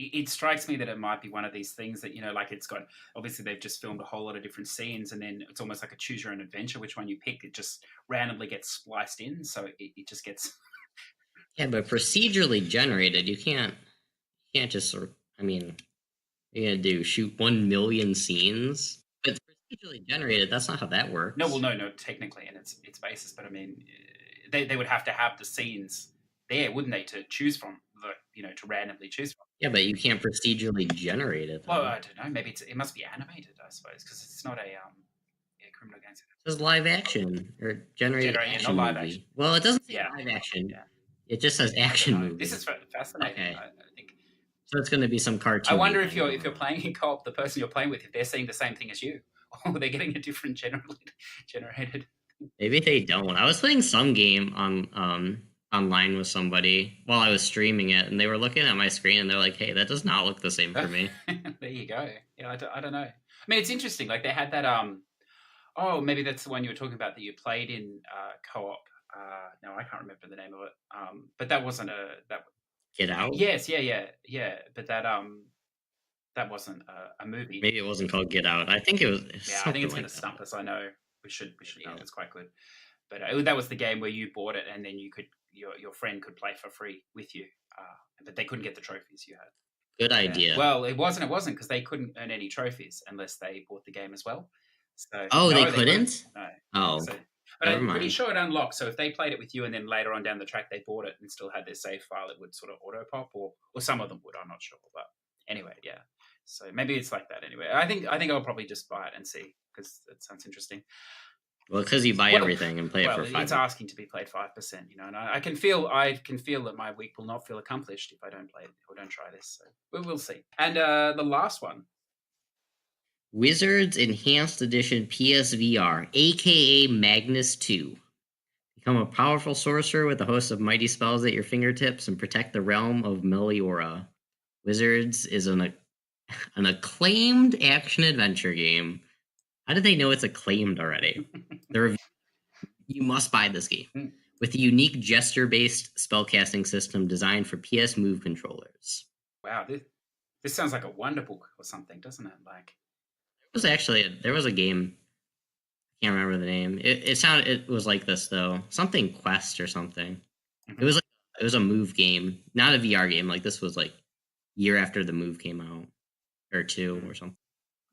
It strikes me that it might be one of these things that, like it's got, obviously they've just filmed a whole lot of different scenes, and then it's almost like a choose your own adventure. Which one you pick, it just randomly gets spliced in. So it just gets. Yeah, but procedurally generated, you can't just sort of, I mean, you're going to shoot 1 million scenes. But it's procedurally generated. That's not how that works. No, technically, and it's basis. But I mean, they would have to have the scenes there, wouldn't they, to choose from, to randomly choose from. Yeah, but you can't procedurally generate it. Well, I don't know. Maybe it must be animated, I suppose, because it's not a criminal gangs. It says live action or generated action not live movie. Action. Well, it doesn't say live action. Yeah. It just says action movie. This is fascinating. Okay. I think. So it's going to be some cartoon. I wonder if you're playing in co-op, the person you're playing with, if they're seeing the same thing as you, or they're getting a different generated. Maybe they don't. I was playing some game online with somebody while I was streaming it, and they were looking at my screen and they're like, "Hey, that does not look the same for me." There you go. Yeah, I don't know. I mean, it's interesting. Like they had that. Oh, maybe that's the one you were talking about that you played in co-op. No, I can't remember the name of it. But that wasn't that. Get Out. Yes, yeah. But that wasn't a movie. Maybe it wasn't called Get Out. I think it was. Yeah, I think it's going to stump us. I know we should know. It's quite good. But that was the game where you bought it, and then you could your friend could play for free with you, but they couldn't get the trophies you had. Good idea. Well, it wasn't because they couldn't earn any trophies unless they bought the game as well. So they couldn't. No. Oh, but I'm pretty sure it unlocked. So if they played it with you and then later on down the track they bought it and still had their save file, it would sort of auto pop, or some of them would. I'm not sure, but anyway, yeah. So maybe it's like that. Anyway, I think I'll probably just buy it and see, because it sounds interesting. Well, because you buy everything and play it for 5%. It's asking to be played 5%, and I can feel that my week will not feel accomplished if I don't play it or don't try this. So we'll see. And the last one, Wizards Enhanced Edition PSVR, aka Magnus 2. Become a powerful sorcerer with a host of mighty spells at your fingertips and protect the realm of Meliora. Wizards is an acclaimed action-adventure game. How did they know it's acclaimed already? You must buy this game. With a unique gesture-based spellcasting system designed for PS Move controllers. Wow, this sounds like a Wonderbook or something, doesn't it? Like, there was a game. I can't remember the name. It was like this though. Something Quest or something. Mm-hmm. It was a Move game, not a VR game. Like this was like year after the Move came out, or 2 or something.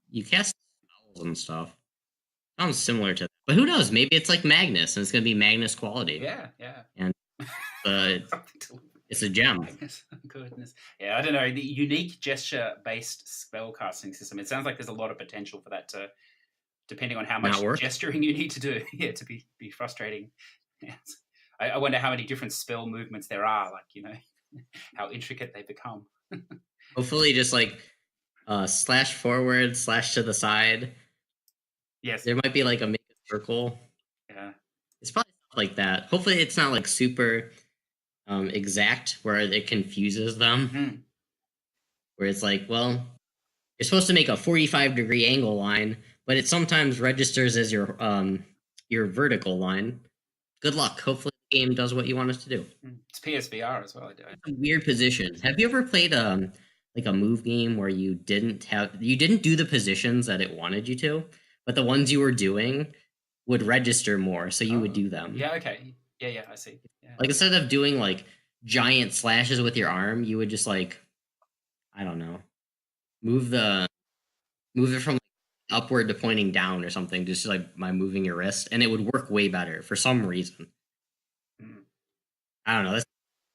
You cast spells and stuff. Sounds similar to that. But who knows? Maybe it's like Magnus, and it's going to be Magnus quality. Yeah. And it's a gem. Magnus. Goodness. Yeah, I don't know. The unique gesture-based spellcasting system. It sounds like there's a lot of potential for that to, depending on how much gesturing you need to do, to be frustrating. Yeah. I wonder how many different spell movements there are. Like, how intricate they become. Hopefully, just like slash forward, slash to the side. Yes. There might be like a make a circle. Yeah. It's probably stuff like that. Hopefully, it's not like super exact where it confuses them. Mm. Where it's like, well, you're supposed to make a 45-degree angle line, but it sometimes registers as your vertical line. Good luck. Hopefully, the game does what you want it to do. It's PSVR as well. It's a weird position. Have you ever played like a move game where you didn't do the positions that it wanted you to, but the ones you were doing would register more, so you would do them? Yeah. Okay. Yeah. I see. Yeah. Like instead of doing like giant slashes with your arm, you would just like, I don't know, move it from upward to pointing down or something, just like by moving your wrist, and it would work way better for some reason. I don't know. That's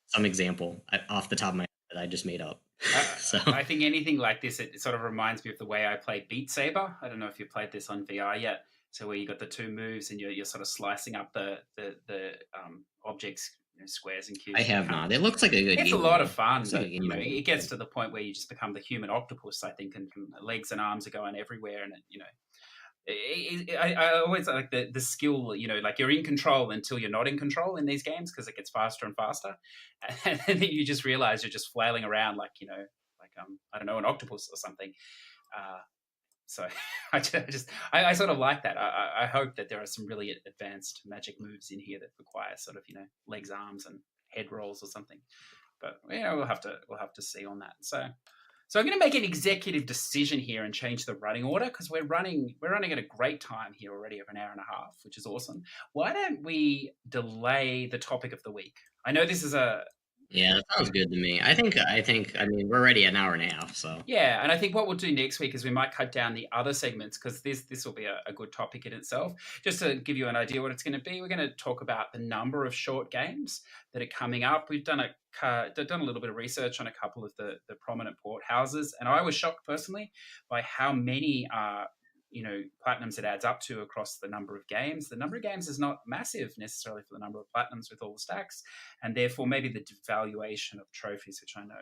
some example off the top of my head that I just made up. So I think anything like this, it sort of reminds me of the way I played Beat Saber. I don't know if you've played this on VR yet. So where you got the two moves and you're sort of slicing up the objects, squares and cubes. I have not. It looks like a good game. It's a lot of fun. Like But, it gets to the point where you just become the human octopus, I think, and legs and arms are going everywhere, and I always like the skill, like you're in control until you're not in control in these games because it gets faster and faster, and then you just realize you're just flailing around like I don't know, an octopus or something. So I sort of like that. I hope that there are some really advanced magic moves in here that require sort of legs, arms, and head rolls or something. But we'll have to see on that. So I'm going to make an executive decision here and change the running order because we're running at a great time here already of an hour and a half, which is awesome. Why don't we delay the topic of the week? I know this is yeah, that sounds good to me. I think I mean we're already an hour and a half, so yeah. And I think what we'll do next week is we might cut down the other segments because this will be a good topic in itself. Just to give you an idea what it's going to be, we're going to talk about the number of short games that are coming up. We've done a little bit of research on a couple of the prominent port houses, and I was shocked personally by how many platinums it adds up to across the number of games. The number of games is not massive necessarily for the number of platinums with all the stacks, and therefore maybe the devaluation of trophies, which I know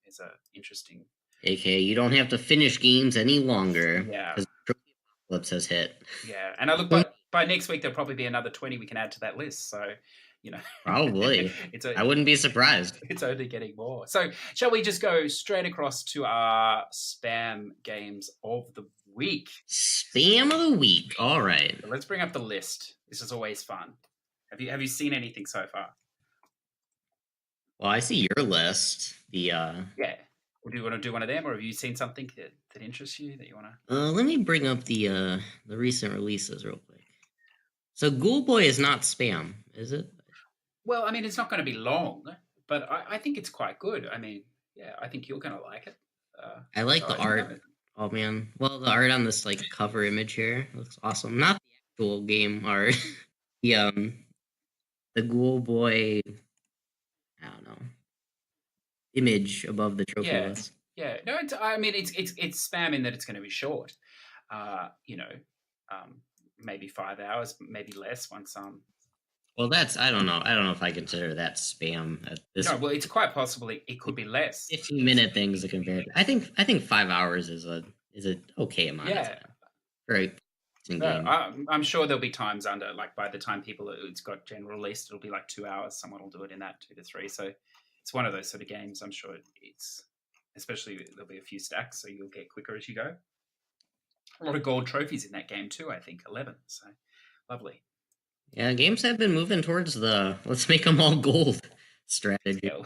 is a interesting. AKA, you don't have to finish games any longer. Yeah, because Trophy Apocalypse has hit. Yeah, and I look by next week there'll probably be another 20 we can add to that list. So, probably. I wouldn't be surprised. It's only getting more. So, shall we just go straight across to our spam games of the week? Spam of the week. All right. So let's bring up the list. This is always fun. Have you seen anything so far? Well, I see your list. Yeah. Or do you want to do one of them, or have you seen something that interests you that you want to? Let me bring up the recent releases real quick. So, Ghoul Boy is not spam, is it? Well, I mean, it's not going to be long, but I think it's quite good. I mean, yeah, I think you're going to like it. I like the art. Oh man, well, the art on this like cover image here looks awesome. Not the actual game art. the Ghoul Boy. I don't know. Image above the trophy list. Yeah, no, it's spam in that it's going to be short. Maybe 5 hours, maybe less once. Well, I don't know. I don't know if I consider that spam at this. No, well, it's quite possible it could be less. 15-minute things to compare. I think 5 hours is a okay amount of time. Right. I'm sure there'll be times under, like by the time it's got general released, it'll be like 2 hours. Someone will do it in that 2 to 3. So it's one of those sort of games. I'm sure especially there'll be a few stacks, so you'll get quicker as you go. A lot of gold trophies in that game too, I think 11. So lovely. Yeah, games have been moving towards the let's make them all gold strategy. Yeah.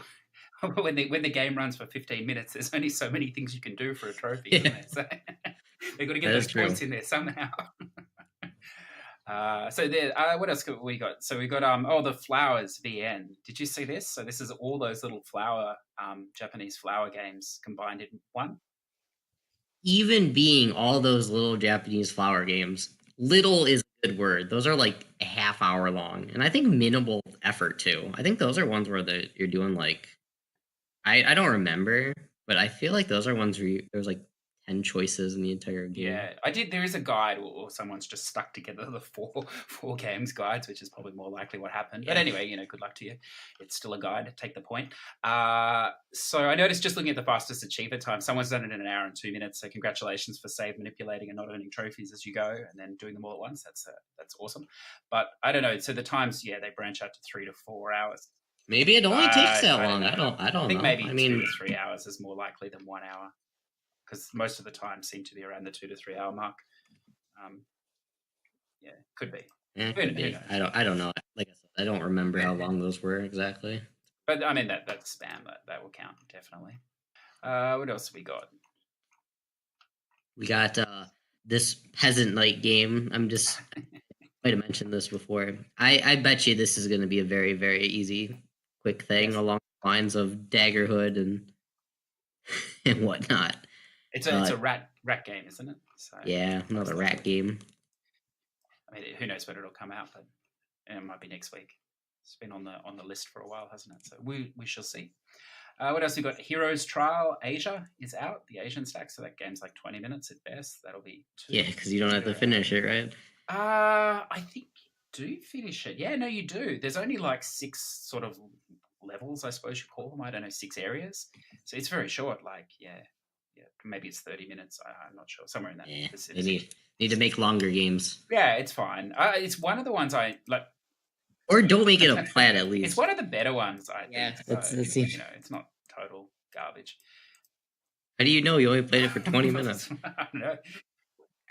When the game runs for 15 minutes, there's only so many things you can do for a trophy, isn't there? So they've got to get those points in there somehow. So there, what else have we got? So we got the flowers VN. Did you see this? So this is all those little Japanese flower games combined in one. Even being all those little Japanese flower games, little is a good word. Those are like a half hour long, and I think minimal effort too. I think those are ones where you're doing like, I don't remember, but I feel like those are ones where there's like 10 choices in the entire game. Yeah, I did. There is a guide, or someone's just stuck together the four games guides, which is probably more likely what happened. But Yeah. anyway, good luck to you. It's still a guide. Take the point. So I noticed just looking at the fastest achiever time, someone's done it in 1 hour and 2 minutes. So congratulations for save manipulating and not earning trophies as you go, and then doing them all at once. That's awesome. But I don't know. So the times, they branch out to 3 to 4 hours. Maybe it only takes that long. I don't I think know. maybe I 2 mean, to 3 hours is more likely than 1 hour, because most of the time seem to be around the 2 to 3 hour mark. Could be. could be. Who knows? I don't know. Like I said, I don't remember how long those were exactly. But I mean that's spam. That will count definitely. What else have we got? We got this peasant night game. I'm just might have mentioned this before. I bet you this is going to be a very, very easy, quick thing along the lines of Daggerhood and whatnot. It's a rat game, isn't it? So, yeah, another rat game. I mean, who knows when it'll come out, but it might be next week. It's been on the list for a while, hasn't it? So we shall see. What else we got? Heroes Trial Asia is out, the Asian stack. So that game's like 20 minutes at best. That'll be 2. Yeah, because you don't have to finish it, right? I think you do finish it. Yeah, no, you do. There's only like 6 sort of levels, I suppose you call them. I don't know, 6 areas. So it's very short. Like, maybe it's 30 minutes. I'm not sure. Somewhere in that. Yeah, they need to make longer games. Yeah, it's fine. It's one of the ones I like. Or don't make it a Plat at least. It's one of the better ones, I think. Yeah, so, it's not total garbage. How do you know you only played it for 20 minutes? I don't know.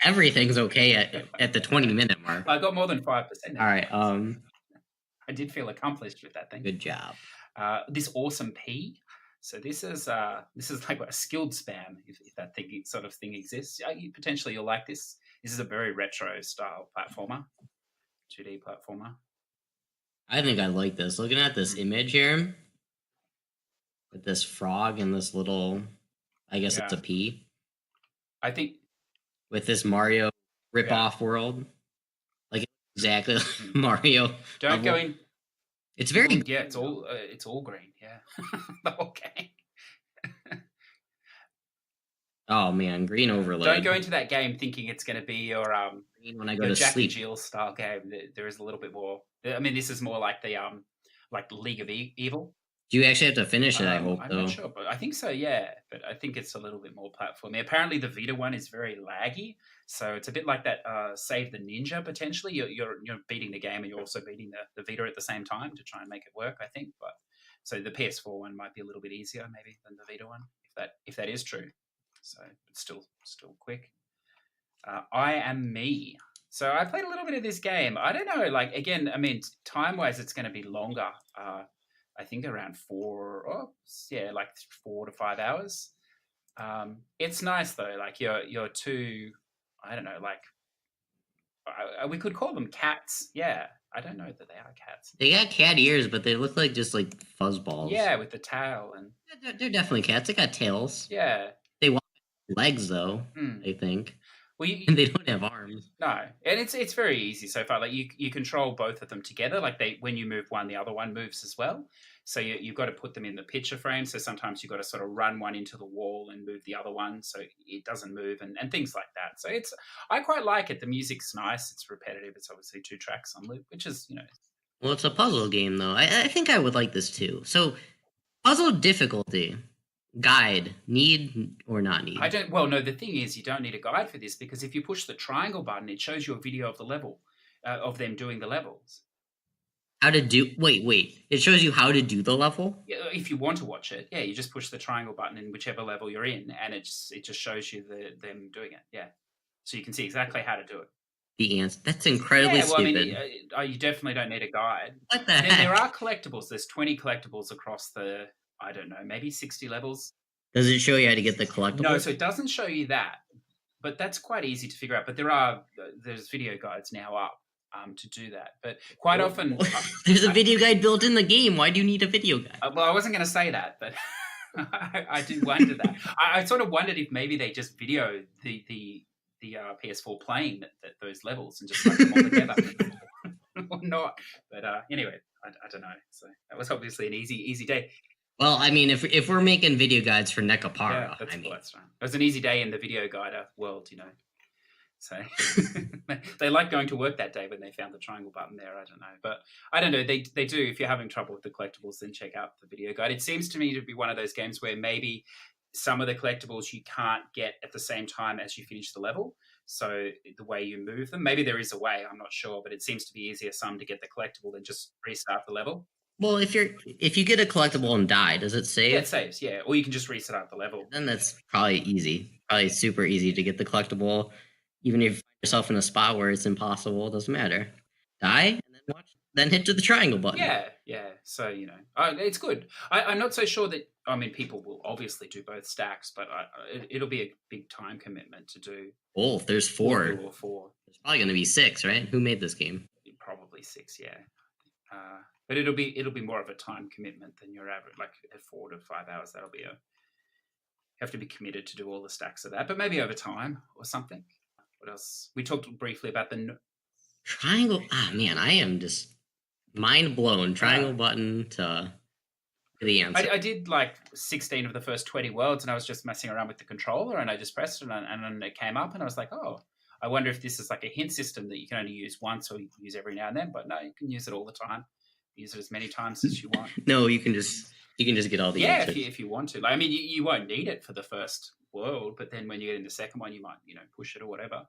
Everything's okay at the 20-minute mark. I got more than 5%. All right. I did feel accomplished with that thing. Good job. This awesome P. So this is like a skilled spam, if that sort of thing exists. Potentially you'll like this. This is a very retro style platformer, 2D platformer. I think I like this. Looking at this image here, with this frog and this little, I guess it's a P. I think with this Mario rip-off world, like exactly like Mario. Don't go in. It's very yeah. It's all green. Yeah, the whole game. Oh man, green overload. Don't go into that game thinking it's going to be your when I go to Jackie sleep. Jill style game. There is a little bit more. I mean, this is more like the League of Evil. Do you actually have to finish it? I hope. I'm not sure, but I think so. Yeah, but I think it's a little bit more platformy. Apparently, the Vita one is very laggy, so it's a bit like that. Save the Ninja potentially. You're beating the game and you're also beating the Vita at the same time to try and make it work. I think, but so the PS4 one might be a little bit easier maybe than the Vita one, if that is true. So it's still quick. I Am Me. So I played a little bit of this game. I don't know. Like again, I mean, time wise, it's going to be longer. I think around 4 to 5 hours. It's nice though. Like you're two, I don't know, like we could call them cats. Yeah, I don't know that they are cats. They got cat ears, but they look like just like fuzzballs. Yeah, with the tail and they're definitely cats. They got tails. Yeah, they walk legs though. I think. Well, they don't have arms. No, and it's very easy so far. Like you control both of them together. Like when you move one, the other one moves as well. So you've got to put them in the picture frame. So sometimes you've got to sort of run one into the wall and move the other one so it doesn't move and things like that. So I quite like it. The music's nice. It's repetitive. It's obviously 2 tracks on loop, which is Well, it's a puzzle game though. I think I would like this too. So puzzle difficulty. Guide, need or not need? No, the thing is you don't need a guide for this because if you push the triangle button, it shows you a video of the level, of them doing the levels. How to do, wait, it shows you how to do the level? Yeah, if you want to watch it, you just push the triangle button in whichever level you're in and it just shows you them doing it, yeah. So you can see exactly how to do it. The answer, that's incredibly stupid. I mean, you definitely don't need a guide. What the heck? There are collectibles, there's 20 collectibles across the, I don't know, maybe 60 levels. Does it show you how to get the collectibles? No, so it doesn't show you that, but that's quite easy to figure out. But there's video guides now up to do that. But quite often... There's a video guide built in the game. Why do you need a video guide? Well, I wasn't going to say that, but I do wonder that. I sort of wondered if maybe they just video the PS4 playing those levels and just put them all together. Or not. But anyway, I don't know. So that was obviously an easy day. Well, I mean, if we're making video guides for Yeah, Nekapara, that's I cool. mean, That's right. It was an easy day in the video guider world, So they like going to work that day when they found the triangle button there. I don't know, but I don't know. They do. If you're having trouble with the collectibles, then check out the video guide. It seems to me to be one of those games where maybe some of the collectibles you can't get at the same time as you finish the level. So the way you move them, maybe there is a way. I'm not sure, but it seems to be easier some to get the collectible than just restart the level. well, if you get a collectible and die, does it save? Yeah, it saves. Yeah, or you can just restart the level. Then that's probably easy. Probably super easy to get the collectible, even if you find yourself in a spot where it's impossible. It doesn't matter. Die and then watch. Then hit to the triangle button. Yeah. So it's good. I'm not so sure that. I mean, people will obviously do both stacks, but it'll be a big time commitment to do Both. There's four. Or four. There's probably going to be 6, right? Who made this game? Probably 6. Yeah. But it'll be more of a time commitment than your average. Like at 4 to 5 hours, that'll be you have to be committed to do all the stacks of that. But maybe over time or something. What else? We talked briefly about the triangle. Ah, man, I am just mind blown. Triangle button to the answer. I did like 16 of the first 20 worlds, and I was just messing around with the controller, and I just pressed it, and then it came up, and I was like, oh, I wonder if this is like a hint system that you can only use once or you can use every now and then. But no, you can use it all the time. Use it as many times as you want. No, you can just get all the answers. If you want to. Like, I mean, you won't need it for the first world, but then when you get in the second one, you might push it or whatever.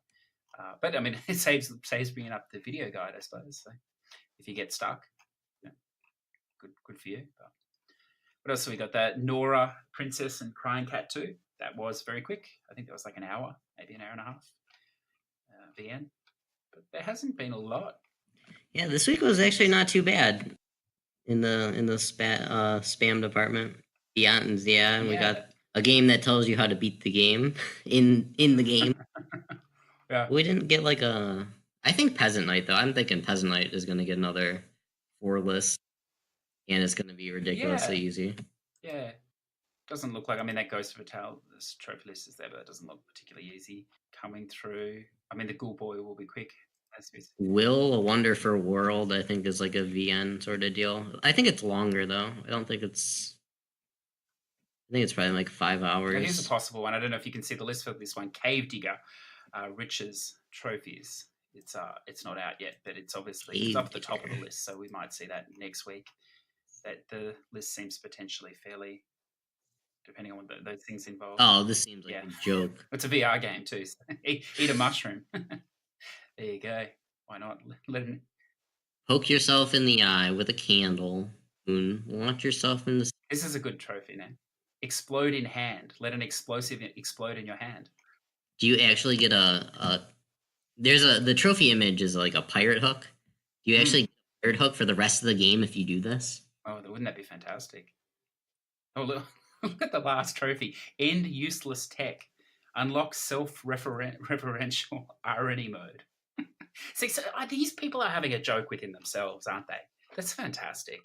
But I mean, it saves bringing up the video guide, I suppose. So if you get stuck, good for you. But what else have we got? That Nora Princess and Crying Cat 2. That was very quick. I think that was like an hour, maybe an hour and a half. VN. But there hasn't been a lot. Yeah, this week was actually not too bad in the spam department. And we got a game that tells you how to beat the game in the game. Yeah. We didn't get like I think Peasant Knight though. I'm thinking Peasant Knight is going to get another 4 list, and it's going to be ridiculously easy. Yeah. Doesn't look like. I mean, that Ghost of a Tale, this trophy list is there, but it doesn't look particularly easy coming through. I mean, the Ghoul Boy will be quick. Will a Wonderful World, I think, is like a VN sort of deal. I think it's longer though. I think it's probably like 5 hours. Here's a possible one. I don't know if you can see the list for this one. Cave Digger, Riches Trophies. It's not out yet, but it's obviously up at the top of the list, so we might see that next week. That the list seems potentially fairly, depending on what those things involve. Oh, this seems like a joke. It's a VR game too. So eat a mushroom. There you go. Why not? Poke yourself in the eye with a candle. Launch yourself in the. This is a good trophy now. Explode in hand. Let an explosive explode in your hand. Do you actually get the trophy image is like a pirate hook? Do you actually get a pirate hook for the rest of the game if you do this? Oh, wouldn't that be fantastic? Oh, look at the last trophy. End useless tech. Unlock self-referential irony mode. See, so these people are having a joke within themselves, aren't they? That's fantastic.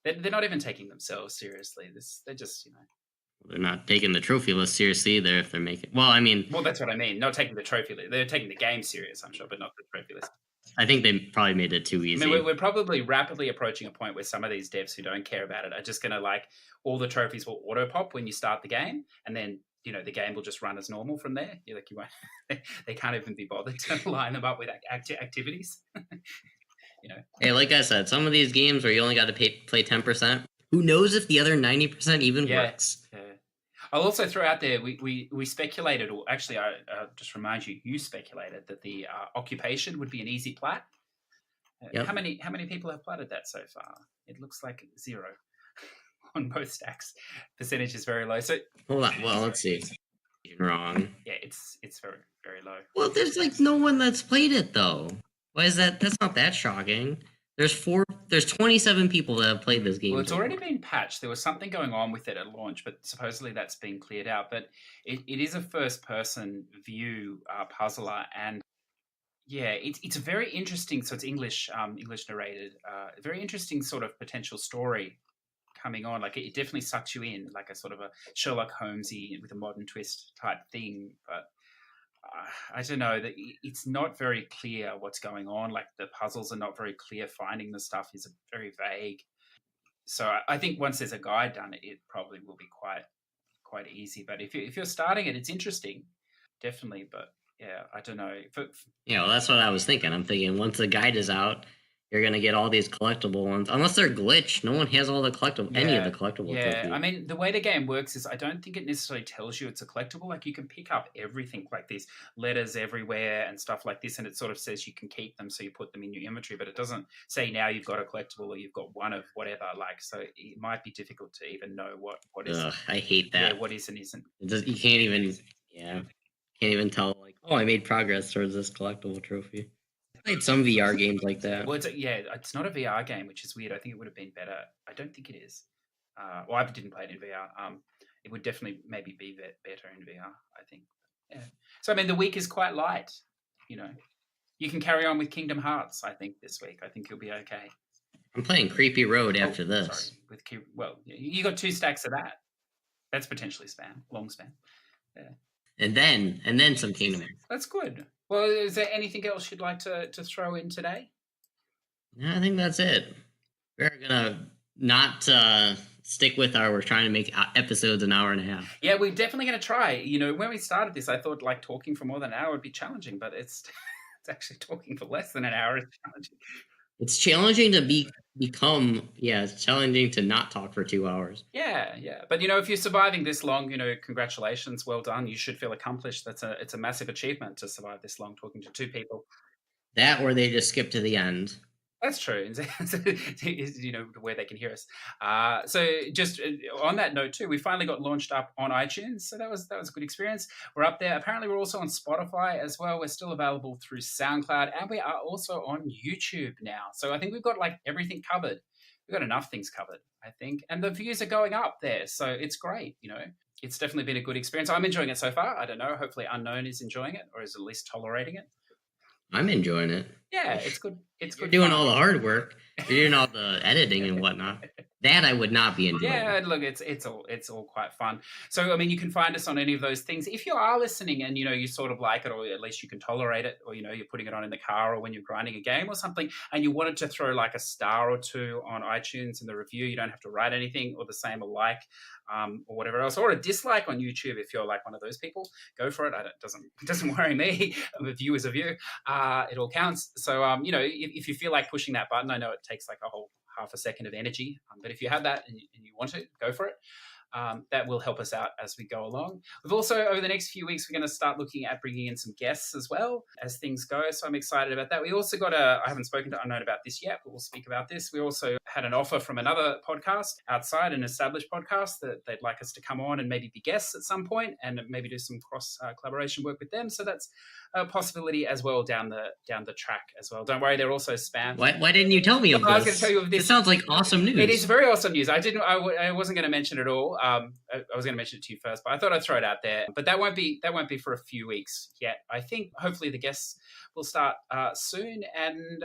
They're not even taking themselves seriously. They're just, They're not taking the trophy list seriously either if they're making. Well, I mean. Well, that's what I mean. Not taking the trophy list. They're taking the game serious, I'm sure, but not the trophy list. I think they probably made it too easy. I mean, we're probably rapidly approaching a point where some of these devs who don't care about it are just going to all the trophies will auto pop when you start the game, and then the game will just run as normal from there. You won't. They can't even be bothered to line them up with activities. Hey, like I said, some of these games where you only got to play 10%. Who knows if the other 90% even works? Yeah. I'll also throw out there, we speculated, or actually, I just remind you speculated that the occupation would be an easy plat. Yep. How many people have platted that so far? It looks like 0 on both stacks. Percentage is very low. So hold on. Well, let's see. Wrong. Yeah, it's very, very low. Well, there's no one that's played it though. Why is that? That's not that shocking. There's 27 people that have played this game. Well, it's already been patched. There was something going on with it at launch, but supposedly that's been cleared out. But it is a first-person view puzzler, and it's a very interesting. So it's English narrated. Very interesting sort of potential story coming on. Like it definitely sucks you in, like a sort of a Sherlock Holmesy with a modern twist type thing, but. I don't know, that it's not very clear what's going on. Like the puzzles are not very clear. Finding the stuff is very vague. So I think once there's a guide done, it probably will be quite easy. But if you're starting it, it's interesting, definitely. But yeah, I don't know. Yeah, well, that's what I was thinking. I'm thinking once the guide is out, you're gonna get all these collectible ones. Unless they're glitched, no one has all the collectible, any of the collectible Yeah, trophies. I mean, the way the game works is I don't think it necessarily tells you it's a collectible. Like you can pick up everything, like these letters everywhere and stuff like this, and it sort of says you can keep them, so you put them in your inventory, but it doesn't say now you've got a collectible or you've got one of whatever. Like, so it might be difficult to even know what is. Ugh, I hate that. Yeah, what is and isn't. You can't even. Yeah, can't even tell. Like, oh, I made progress towards this collectible trophy. I played some VR games like that. Well, it's not a VR game, which is weird. I think it would have been better. I don't think it is. Well, I didn't play it in VR. It would definitely maybe be better in VR, I think. Yeah. So, I mean, the week is quite light. You know, you can carry on with Kingdom Hearts, I think, this week. I think you'll be okay. I'm playing Creepy Road after this. Sorry, you got 2 stacks of that. That's potentially long spam. Yeah. And then some Kingdom Hearts. That's good. Well, is there anything else you'd like to throw in today? No, I think that's it. We're gonna not stick with we're trying to make episodes an hour and a half. Yeah, we're definitely going to try. You know, when we started this, I thought like talking for more than an hour would be challenging, but it's actually talking for less than an hour is challenging. It's challenging to it's challenging to not talk for 2 hours. Yeah. But, you know, if you're surviving this long, you know, congratulations, well done. You should feel accomplished. It's a massive achievement to survive this long talking to 2 people. That or they just skip to the end. That's true. You know, where they can hear us. So just on that note too, we finally got launched up on iTunes. So that was a good experience. We're up there. Apparently we're also on Spotify as well. We're still available through SoundCloud, and we are also on YouTube now. So I think we've got like everything covered. We've got enough things covered, I think. And the views are going up there. So it's great, you know. It's definitely been a good experience. I'm enjoying it so far. I don't know. Hopefully Unknown is enjoying it, or is at least tolerating it. I'm enjoying it. Yeah, it's good. It's good. You're doing all the hard work. You're doing all the editing and whatnot. That I would not be enjoying. Yeah, look, it's all quite fun. So I mean, you can find us on any of those things. If you are listening and you know you sort of like it, or at least you can tolerate it, or you know you're putting it on in the car or when you're grinding a game or something, and you wanted to throw like a star or 2 on iTunes in the review, you don't have to write anything, or the same, or like, or whatever else, or a dislike on YouTube if you're like one of those people. Go for it. It doesn't worry me. A view is a view. It all counts. So you know, if you feel like pushing that button, I know it takes like a whole half a second of energy, but if you have that and you want to, go for it. That will help us out as we go along. We've also, over the next few weeks, we're going to start looking at bringing in some guests as well as things go. So I'm excited about that. We also got I haven't spoken to Unknown about this yet, but we'll speak about this. We also had an offer from another podcast outside, an established podcast, that they'd like us to come on and maybe be guests at some point and maybe do some cross collaboration work with them. So that's a possibility as well down the track as well. Don't worry, they're also spam. Why didn't you tell me of this? I was going to tell you of this. It sounds like awesome news. It is very awesome news. I wasn't going to mention it all. I was going to mention it to you first, but I thought I'd throw it out there. But that won't be for a few weeks yet. I think hopefully the guests will start soon, and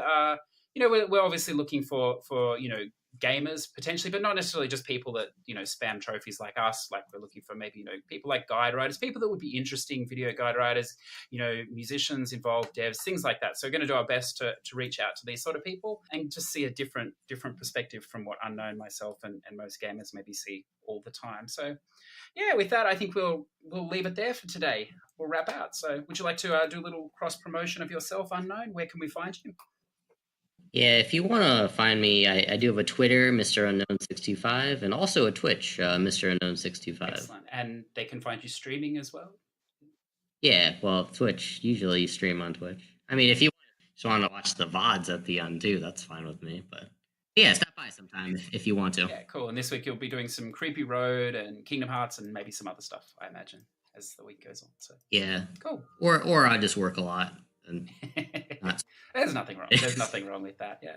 you know, we're obviously looking for you know, gamers potentially, but not necessarily just people that, you know, spam trophies like us. Like we're looking for maybe, you know, people like guide writers, people that would be interesting video guide writers, you know, musicians involved, devs, things like that. So we're going to do our best to reach out to these sort of people and just see a different perspective from what Unknown, myself, and most gamers maybe see all the time. So yeah, with that, I think we'll leave it there for today. We'll wrap out. So would you like to do a little cross promotion of yourself, Unknown? Where can we find you? Yeah, if you want to find me, I do have a Twitter, Mr. Unknown65, and also a Twitch, Mr. Unknown65. Excellent. And they can find you streaming as well? Yeah, well, Twitch. Usually you stream on Twitch. I mean, if you just want to watch the VODs at the end too, that's fine with me. But yeah, stop by sometime if you want to. Yeah, cool. And this week you'll be doing some Creepy Road and Kingdom Hearts and maybe some other stuff, I imagine, as the week goes on. So yeah, cool. Or I just work a lot. And There's nothing wrong. There's nothing wrong with that. Yeah.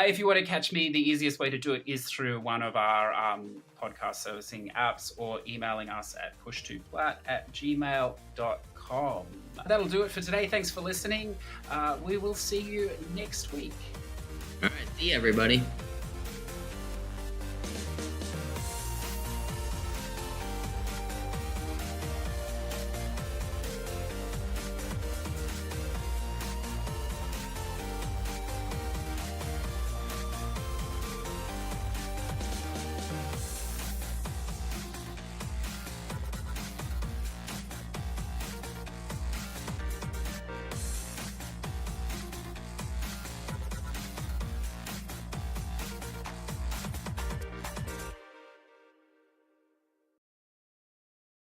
If you want to catch me, the easiest way to do it is through one of our podcast servicing apps or emailing us at pushtoplat@gmail.com. That'll do it for today. Thanks for listening. We will see you next week. All right. See you, everybody.